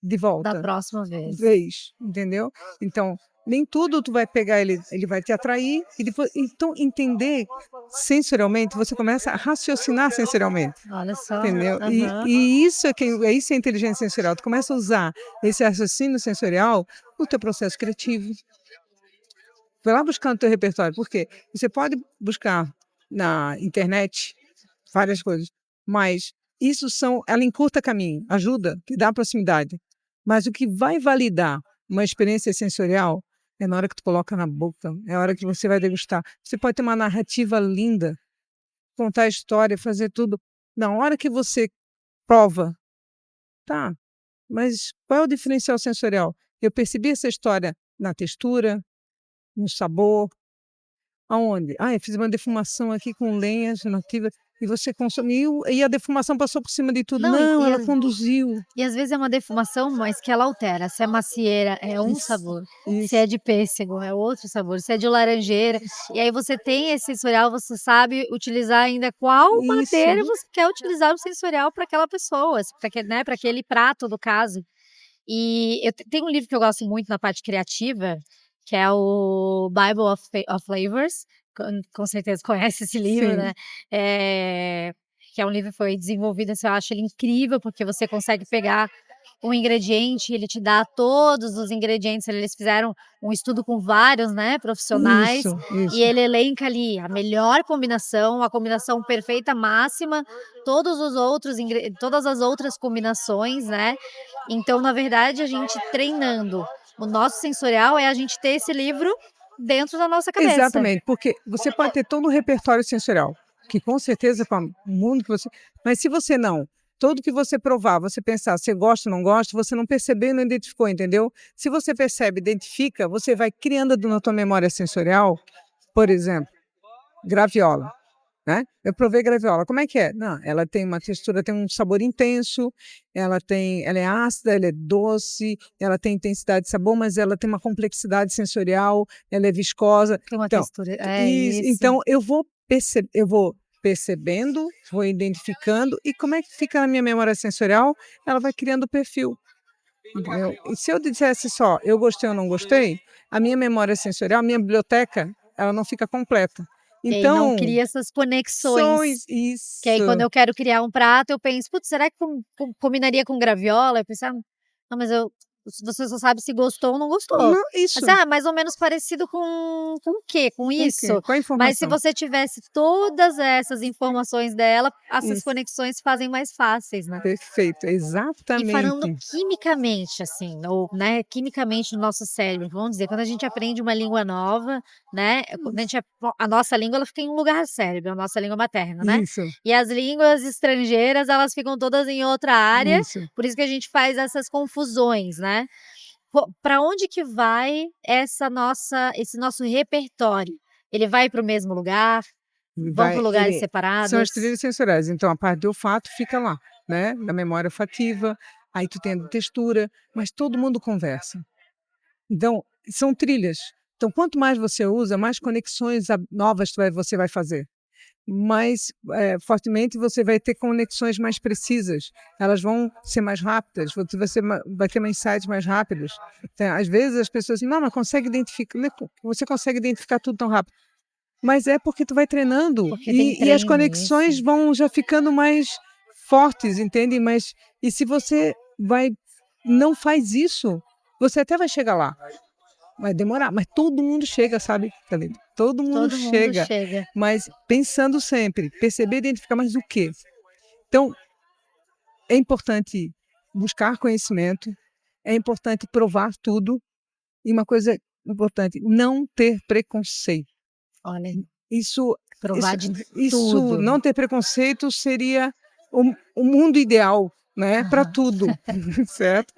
de Da volta. próxima vez. Vez, entendeu? Então, nem tudo tu vai pegar, ele vai te atrair, e depois, então, entender sensorialmente, você começa a raciocinar sensorialmente. Olha só. Entendeu? E Aham. e isso é a inteligência sensorial. Tu começa a usar esse raciocínio sensorial no teu processo criativo. Vai lá buscar no teu repertório, por quê? Você pode buscar na internet várias coisas, mas ela encurta caminho, ajuda, te dá proximidade. Mas o que vai validar uma experiência sensorial é na hora que tu coloca na boca, é a hora que você vai degustar. Você pode ter uma narrativa linda, contar a história, fazer tudo. Na hora que você prova, tá, mas qual é o diferencial sensorial? Eu percebi essa história na textura, no sabor, aonde? Ah, eu fiz uma defumação aqui com lenhas nativas e você consumiu e a defumação passou por cima de tudo. Não, Não, ela conduziu. e às vezes é uma defumação, mas que ela altera. Se é macieira, é um Isso, sabor. Se isso, é de pêssego, é outro sabor. Se é de laranjeira, e aí você tem esse sensorial, você sabe utilizar ainda qual isso. madeira você quer utilizar o sensorial para aquela pessoa, para aquele, né, para aquele prato, no caso. E eu tenho um livro que eu gosto muito na parte criativa, que é o Bible of Flavors, com certeza conhece esse livro, Sim, né? Que é um livro que foi desenvolvido, assim, eu acho ele incrível, porque você consegue pegar um ingrediente, ele te dá todos os ingredientes, eles fizeram um estudo com vários, né, profissionais, e isso. ele elenca ali a melhor combinação, a combinação perfeita máxima, todas as outras combinações, né. Então, na verdade, a gente treinando o nosso sensorial é a gente ter esse livro dentro da nossa cabeça. Exatamente, porque você pode ter todo um repertório sensorial, que com certeza para o mundo que você, mas se você não Tudo que você provar, você pensar, você gosta ou não gosta, você não percebeu e não identificou, entendeu? Se você percebe, identifica, você vai criando na tua memória sensorial, por exemplo, graviola, né? Eu provei graviola, como é que é? Não, ela tem uma textura, tem um sabor intenso, ela é ácida, ela é doce, ela tem intensidade de sabor, mas ela tem uma complexidade sensorial, ela é viscosa. Tem uma Então, textura. É isso. então eu vou percebendo, vou identificando, e como é que fica na minha memória sensorial? Ela vai criando o perfil. Entendeu? E se eu dissesse só eu gostei ou não gostei, a minha memória sensorial, a minha biblioteca, ela não fica completa. E aí não Então, cria essas conexões. Que aí quando isso. eu quero criar um prato, eu penso, putz, será que combinaria com graviola? Eu penso, não, mas você só sabe se gostou ou não gostou. Não, isso. Mas, mais ou menos parecido com o quê? Com isso? Com a Mas se informação. você tivesse todas essas informações dela, essas Isso. conexões ficem mais fáceis, né? Perfeito, E falando exatamente. quimicamente, assim, ou, né, quimicamente no nosso cérebro, vamos dizer, quando a gente aprende uma língua nova, né, quando a nossa língua, ela fica em um lugar do cérebro, a nossa língua materna, né? Isso, E as línguas estrangeiras, elas ficam todas em outra área, isso. por isso que a gente faz essas confusões, né? Para onde que vai esse nosso repertório? Ele vai para o mesmo lugar? Vão para lugares separados? São as trilhas sensoriais. Então, a parte do olfato fica lá, né? Na memória olfativa. Aí tu tem a textura, mas todo mundo conversa. Então, são trilhas. Então, quanto mais você usa, mais conexões novas você vai fazer. Mais fortemente você vai ter conexões mais precisas. Elas vão ser mais rápidas, você vai ter mais insights mais rápidos. Então, às vezes as pessoas dizem, não, mas você consegue identificar tudo tão rápido. Mas é porque tu vai treinando e as conexões vão já ficando mais fortes, entende? E se você não faz isso, você até vai chegar lá. Vai demorar, mas todo mundo chega, sabe, Thalita? Todo mundo chega. Mas pensando sempre, perceber e identificar mais o quê? Então, é importante buscar conhecimento, é importante provar tudo, e uma coisa importante, não ter preconceito. Olha, Provar de isso, tudo. não ter preconceito seria o mundo ideal, né? Para tudo, certo?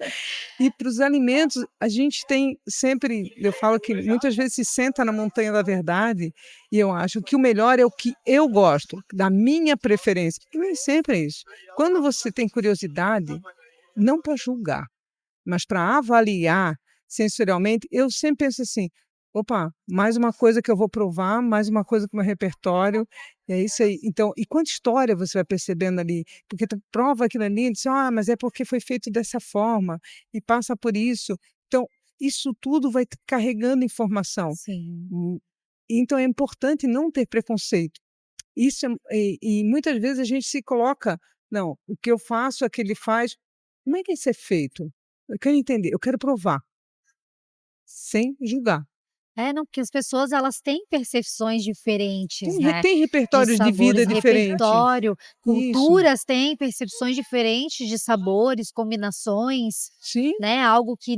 E para os alimentos, a gente tem sempre, eu falo que muitas vezes se senta na montanha da verdade, e eu acho que o melhor é o que eu gosto, da minha preferência. E nem sempre é isso. Quando você tem curiosidade, não para julgar, mas para avaliar sensorialmente, eu sempre penso assim, opa, mais uma coisa que eu vou provar, mais uma coisa para o meu repertório, é isso aí. Então, e quanta história você vai percebendo ali? Porque tu prova aquilo ali e diz, mas é porque foi feito dessa forma, e passa por isso. Então, isso tudo vai carregando informação. Sim. Então, é importante não ter preconceito. E muitas vezes a gente se coloca, não, o que eu faço, é que ele faz. Como é que isso é feito? Eu quero entender, eu quero provar, sem julgar. Não, porque as pessoas elas têm percepções diferentes, né? Tem repertórios de vida diferentes. Repertório, culturas têm percepções diferentes de sabores, combinações. Sim. Né? Algo que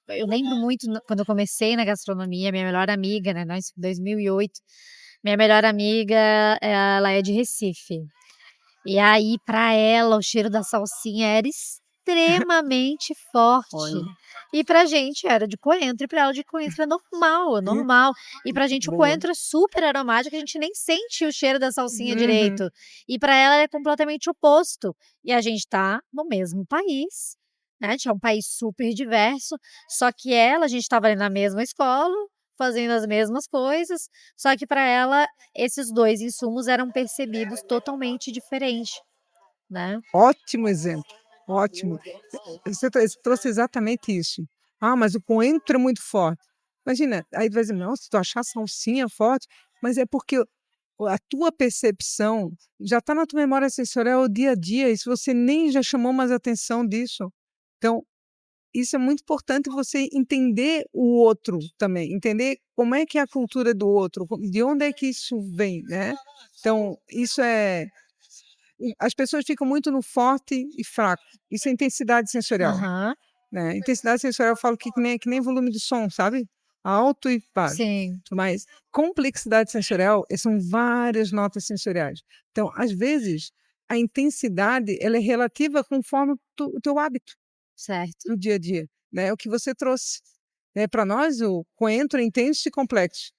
eu lembro muito quando eu comecei na gastronomia, minha melhor amiga, né? Nós, em 2008, minha melhor amiga, ela é de Recife. E aí, para ela, o cheiro da salsinha era extremamente forte. Olha. E pra gente era de coentro, e pra ela de coentro é normal. E pra gente o coentro é super aromático, a gente nem sente o cheiro da salsinha direito. E pra ela é completamente oposto. E a gente tá no mesmo país, né? A gente é um país super diverso, só que a gente tava ali na mesma escola, fazendo as mesmas coisas, só que pra ela esses dois insumos eram percebidos totalmente diferente, né? Ótimo exemplo, ótimo. Você trouxe exatamente isso. Mas o coentro é muito forte. Imagina, aí vai dizer, não, se tu achar a salsinha forte, mas é porque a tua percepção já está na tua memória sensorial o dia a dia, e se você nem já chamou mais atenção disso. Então, isso é muito importante, você entender o outro também, entender como é que é a cultura do outro, de onde é que isso vem, né? Então, isso as pessoas ficam muito no forte e fraco. Isso é intensidade sensorial. Né? Intensidade sensorial eu falo que nem volume de som, sabe? Alto e baixo. Sim. Mas complexidade sensorial são várias notas sensoriais. Então, às vezes, a intensidade ela é relativa conforme o teu hábito Certo. no dia a dia, né? O que você trouxe. Né? Para nós, o coentro é intenso e complexo.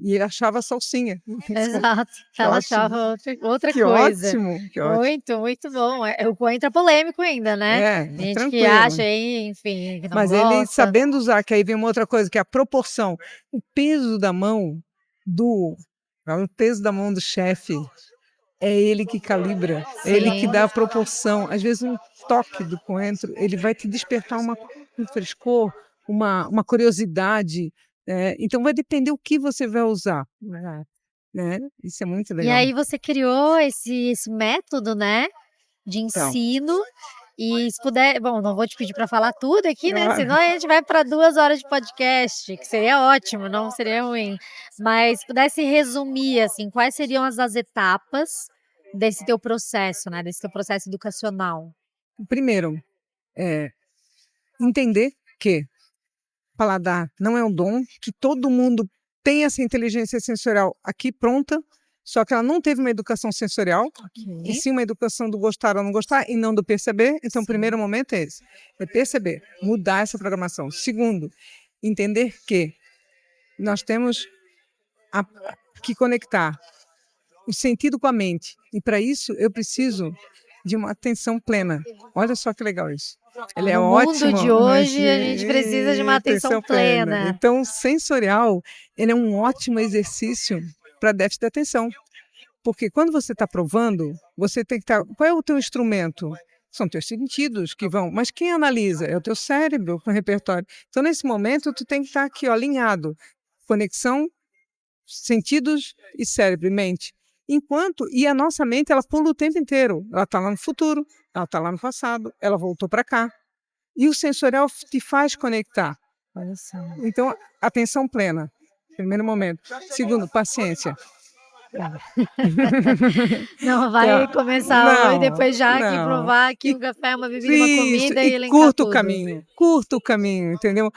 E ele achava a salsinha. Exato. Que Ela ótimo. achava outra Que coisa. ótimo, que ótimo. Muito, muito bom. O coentro é polêmico ainda, né? É, Tem gente que tranquilo. acha aí, enfim, que não Mas ele gosta. sabendo usar, que aí vem uma outra coisa, que é a proporção. O peso da mão do chefe é ele que calibra, é ele que Sim. dá a proporção. Às vezes um toque do coentro, ele vai te despertar um frescor, uma curiosidade. Então vai depender o que você vai usar. Né? Isso é muito E legal. aí você criou esse método, né, de Então, ensino. E se puder, bom, não vou te pedir para falar tudo aqui, né? Claro. Senão a gente vai para 2 horas de podcast, que seria ótimo, não seria ruim. Mas se pudesse resumir, assim, quais seriam as etapas desse teu processo, né? Desse teu processo educacional? Primeiro, entender que paladar não é um dom, que todo mundo tem essa inteligência sensorial aqui pronta, só que ela não teve uma educação sensorial, e sim uma educação do gostar ou não gostar, e não do perceber. Então, o primeiro momento é esse, é perceber, mudar essa programação. Segundo, entender que nós temos que conectar o sentido com a mente, e para isso eu preciso de uma atenção plena. Olha só que legal isso. Ele é No ótimo. mundo de hoje, a gente precisa de uma atenção plena. Então, sensorial, ele é um ótimo exercício para déficit de atenção. Porque quando você está provando, você tem que estar... Qual é o teu instrumento? São teus sentidos que vão... Mas quem analisa? É o teu cérebro com o repertório. Então, nesse momento, tu tem que estar aqui, ó, alinhado. Conexão, sentidos e cérebro e mente. E a nossa mente, ela pula o tempo inteiro. Ela está lá no futuro, ela está lá no passado, ela voltou para cá. E o sensorial te faz conectar. Então, atenção plena, primeiro momento. Segundo, paciência. Não vai começar e depois já aqui provar que o café é uma bebida, uma comida e elencar curta tudo. Curta o caminho, entendeu?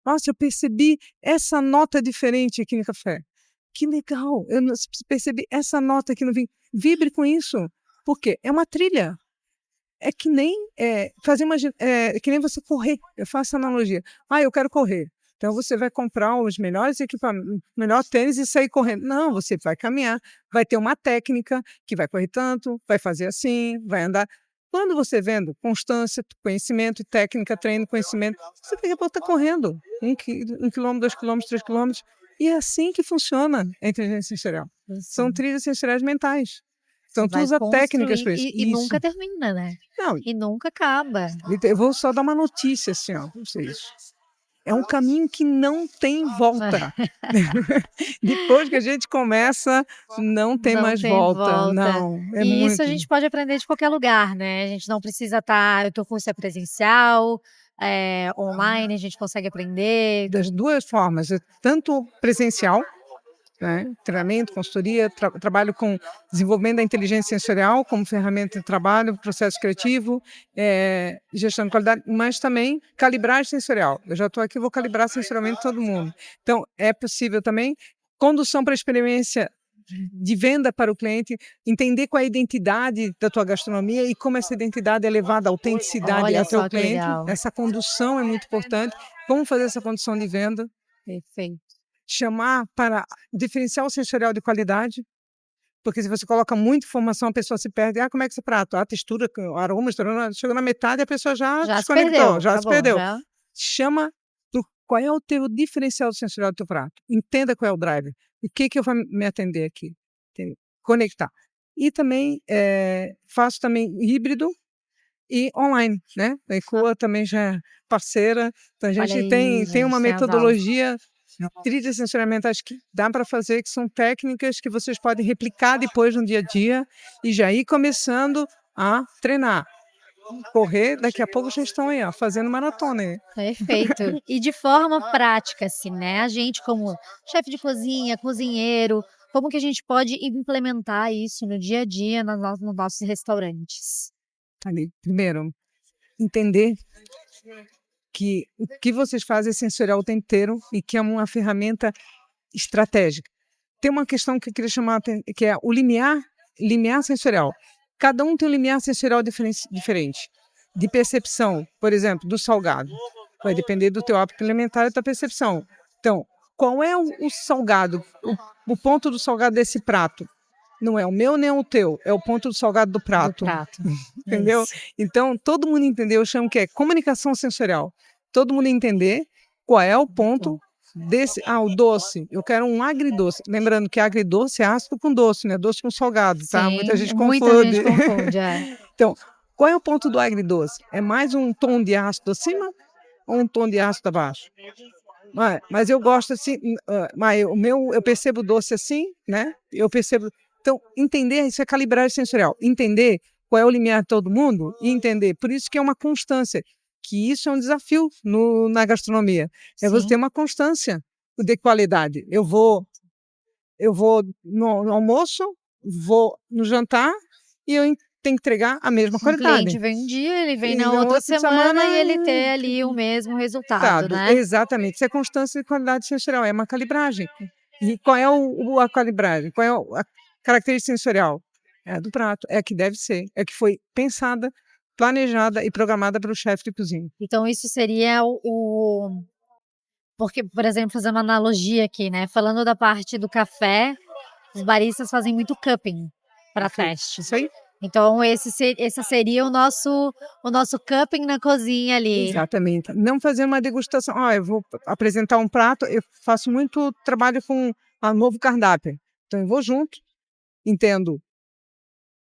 Nossa, eu percebi essa nota diferente aqui no café. Que legal, eu percebi essa nota aqui no vinho. Vibre com isso, porque é uma trilha. É que nem que nem você correr. Eu faço analogia. Eu quero correr. Então você vai comprar os melhores equipamentos, melhor tênis e sair correndo. Não, você vai caminhar, vai ter uma técnica que vai correr tanto, vai fazer assim, vai andar. Quando você vendo constância, conhecimento, técnica, treino, conhecimento, você daqui a pouco está correndo 1 quilômetro, 2 quilômetros, 3 quilômetros. E é assim que funciona a inteligência sensorial. São trilhas sensoriais mentais. Então, tu usa técnicas para isso. E nunca termina, né? Não, e nunca acaba. Eu vou só dar uma notícia assim, ó, para vocês. É um caminho que não tem volta. Depois que a gente começa, não tem mais volta. Não, e isso a gente pode aprender de qualquer lugar, né? A gente não precisa estar... O teu curso é presencial, online, a gente consegue aprender. Das duas formas, tanto presencial, né? Treinamento, consultoria, trabalho com desenvolvimento da inteligência sensorial como ferramenta de trabalho, processo criativo, gestão de qualidade, mas também calibragem sensorial. Eu já estou aqui, vou calibrar sensorialmente todo mundo. Então, é possível também condução para a experiência de venda para o cliente, entender qual é a identidade da tua gastronomia e como essa identidade é levada à autenticidade ao teu cliente. Essa condução é muito importante. Como fazer essa condução de venda? Perfeito. Chamar para diferencial sensorial de qualidade, porque se você coloca muita informação, a pessoa se perde. Como é que esse prato? A textura, o aroma, chegou na metade, a pessoa já desconectou, já se perdeu. Chama qual é o teu diferencial sensorial do teu prato. Entenda qual é o driver. O que eu vou me atender aqui? Conectar. E também faço também híbrido e online, né? A ECOA também já é parceira. Então a gente tem uma metodologia, trilhas sensoriais que dá para fazer, que são técnicas que vocês podem replicar depois no dia a dia e já ir começando a treinar. Correr, daqui a pouco já estão aí, ó, fazendo maratona aí. Perfeito. E de forma prática, assim, né? A gente como chefe de cozinha, cozinheiro, como que a gente pode implementar isso no dia a dia nos nossos restaurantes? Primeiro, entender que o que vocês fazem é sensorial o tempo inteiro e que é uma ferramenta estratégica. Tem uma questão que eu queria chamar, que é o limiar limiar sensorial. Cada um tem um limiar sensorial diferente. De percepção, por exemplo, do salgado. Vai depender do teu hábito alimentar e da tua percepção. Então, qual é o salgado, o ponto do salgado desse prato? Não é o meu nem o teu, é o ponto do salgado do prato. Entendeu? Isso. Então, todo mundo entendeu, eu chamo que é comunicação sensorial. Todo mundo entender qual é o ponto desse. O doce, eu quero um agridoce. Lembrando que agridoce é ácido com doce, né? Doce com salgado, tá? Sim, Muita gente muita confunde. gente confunde, é. Então, qual é o ponto do agridoce? É mais um tom de ácido acima ou um tom de ácido abaixo? Mas eu gosto assim, mas o meu, eu percebo doce assim, né? Eu percebo. Então, entender isso é calibragem sensorial. Entender qual é o limiar de todo mundo e entender. Por isso que é uma constância, que isso é um desafio na gastronomia. É você Sim. ter uma constância de qualidade. Eu vou no almoço, vou no jantar e eu tenho que entregar a mesma O qualidade. cliente vem um dia, ele vem E na na outra outra semana e ele semana, ter ali o mesmo resultado, né? Exatamente. Isso é constância de qualidade sensorial, é uma calibragem. E qual é a calibragem? Qual é a característica sensorial? É a do prato, é a que deve ser, é a que foi pensada, planejada e programada pelo chefe de cozinha. Então isso seria porque, por exemplo, fazendo uma analogia aqui, né? Falando da parte do café, os baristas fazem muito cupping para teste. Isso aí? Então esse seria o nosso cupping na cozinha ali. Exatamente. Não fazer uma degustação. Eu vou apresentar um prato, eu faço muito trabalho com a novo cardápio. Então eu vou junto, entendo.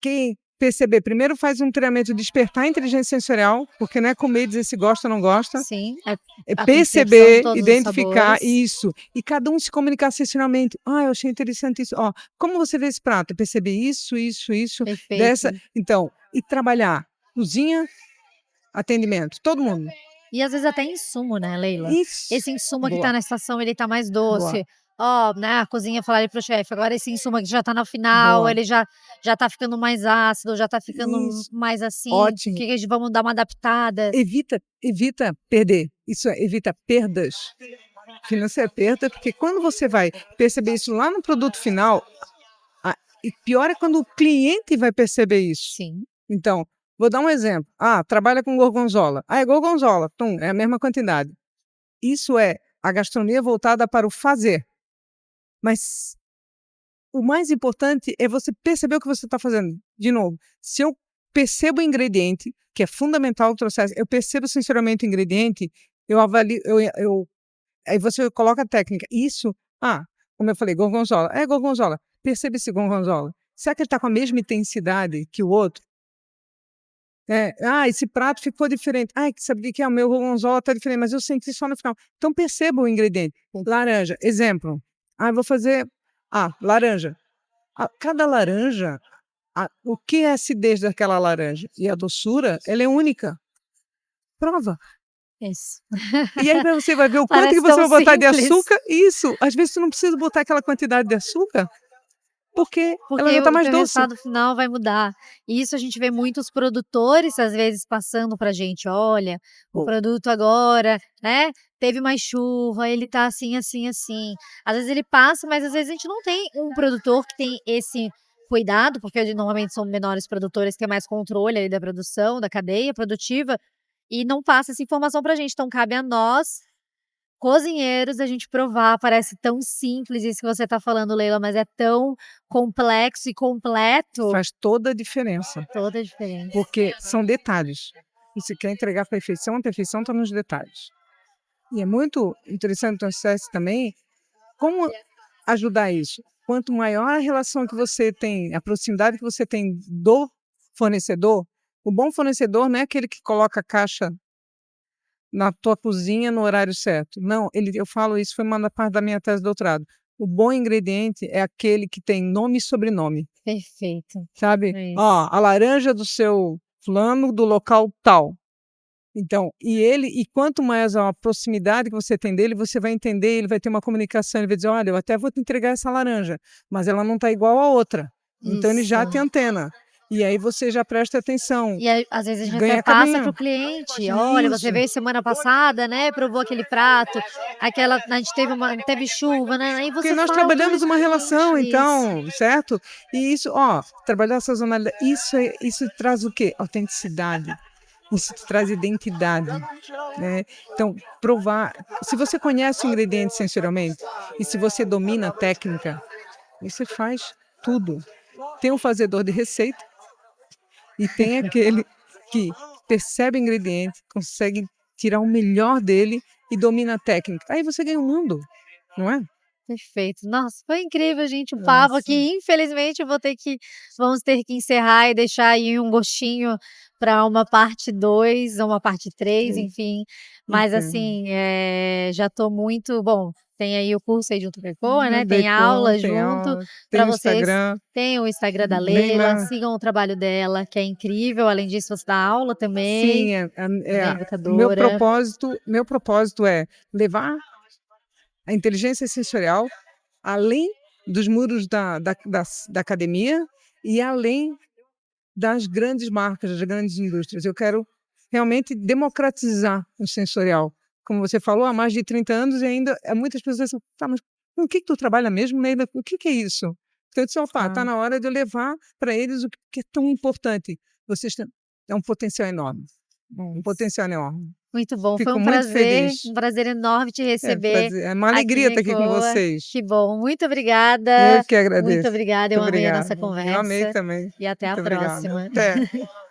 Quem perceber, primeiro faz um treinamento de despertar a inteligência sensorial, porque não é comer e dizer se gosta ou não gosta. Sim. É a percepção de perceber, todos os identificar sabores. isso. E cada um se comunicar sensorialmente. Eu achei interessante isso. Como você vê esse prato? Eu percebi isso. Perfeito. Então, e trabalhar. Cozinha, atendimento. Todo mundo. E às vezes até insumo, né, Leila? Isso. Esse insumo que Boa. tá na estação, ele tá mais Boa. doce. Né, a cozinha falaria pro chefe, agora esse insumo aqui já tá no final, Boa. ele já tá ficando mais ácido, já tá ficando Isso. mais assim. Ótimo. Que a gente vamos dar uma adaptada. Evita perder. Isso evita perdas. Financeira é perda, porque quando você vai perceber isso lá no produto final, e pior é quando o cliente vai perceber isso. Sim. Então, vou dar um exemplo. Trabalha com gorgonzola. É gorgonzola, é a mesma quantidade. Isso é a gastronomia voltada para o fazer. Mas o mais importante é você perceber o que você está fazendo. De novo, se eu percebo o ingrediente, que é fundamental o processo, eu percebo sensorialmente o ingrediente, eu avalio, aí você coloca a técnica. Isso, como eu falei, gorgonzola. É gorgonzola. Percebe esse gorgonzola. Será que ele está com a mesma intensidade que o outro? Esse prato ficou diferente. Que sabia que o meu gorgonzola está diferente, mas eu senti só no final. Então perceba o ingrediente. Laranja, exemplo. Eu vou fazer laranja. Cada laranja, o que é a acidez daquela laranja e a doçura, ela é única. Prova. Isso. E aí você vai ver o quanto Parece que você tão vai botar de simples. açúcar. Isso. Às vezes você não precisa botar aquela quantidade de açúcar, porque ela já está mais o doce. resultado final vai mudar. E isso a gente vê muitos produtores, às vezes, passando pra gente. Olha, o produto agora, né? Teve mais chuva, ele tá assim, assim, assim. Às vezes ele passa, mas às vezes a gente não tem um produtor que tem esse cuidado, porque normalmente são menores produtores que têm mais controle ali da produção, da cadeia produtiva, e não passa essa informação pra gente. Então cabe a nós, cozinheiros, a gente provar. Parece tão simples isso que você tá falando, Leila, mas é tão complexo e completo. Faz toda a diferença. Toda a diferença. Porque são detalhes. E se quer entregar a perfeição está nos detalhes. E é muito interessante no processo também, como ajudar isso. Quanto maior a relação que você tem, a proximidade que você tem do fornecedor, o bom fornecedor não é aquele que coloca a caixa na tua cozinha no horário certo. Não, eu falo isso, foi uma parte da minha tese de doutorado. O bom ingrediente é aquele que tem nome e sobrenome. Perfeito. Sabe? É isso. A laranja do seu fulano do local tal. Então, e quanto mais a proximidade que você tem dele, você vai entender, ele vai ter uma comunicação, ele vai dizer, olha, eu até vou te entregar essa laranja, mas ela não está igual a outra. Então ele já Isso. tem antena. E aí você já presta atenção. E aí, às vezes a gente Ganha até passa caminho. para o cliente, olha, você Isso. veio semana passada, né, provou aquele prato, a gente teve chuva, né, aí Porque você nós fala trabalhamos uma diretamente relação, isso. então, certo? E isso, trabalhar a sazonalidade, isso traz o quê? Autenticidade. Isso traz identidade, né? Então, provar. Se você conhece o ingrediente sensorialmente e se você domina a técnica, você faz tudo. Tem um fazedor de receita e tem aquele que percebe o ingrediente, consegue tirar o melhor dele e domina a técnica. Aí você ganha o mundo, não é? Perfeito. Nossa, foi incrível, gente, o papo Nossa. aqui. Infelizmente, vamos ter que encerrar e deixar aí um gostinho para uma parte 2 ou uma parte 3, Sim. enfim. Mas Entendo. assim, já tô muito bom, tem aí o curso aí junto com a ECOA, né, tem Deicon, aula tem junto aula, tem para o vocês. Instagram, Tem o Instagram da Leila. Leila, sigam o trabalho dela, que é incrível. Além disso, você dá aula também, Sim, é meu educadora. propósito é levar a inteligência sensorial além dos muros da academia e além das grandes marcas, das grandes indústrias. Eu quero realmente democratizar o sensorial. Como você falou, há mais de 30 anos e ainda muitas pessoas dizem, tá, mas com o que tu trabalha mesmo, Neila? O que é isso? Então eu disse, tá na hora de eu levar para eles o que é tão importante. Vocês têm um potencial enorme. Um potencial enorme. Muito bom, foi Fico um muito feliz. prazer enorme te receber É uma aqui alegria na estar aqui com ECOA. vocês. Que bom, muito obrigada. Eu que agradeço. Muito obrigada, eu Muito amei a obrigada. nossa Eu amei conversa também. e até a Muito obrigada. próxima. Até.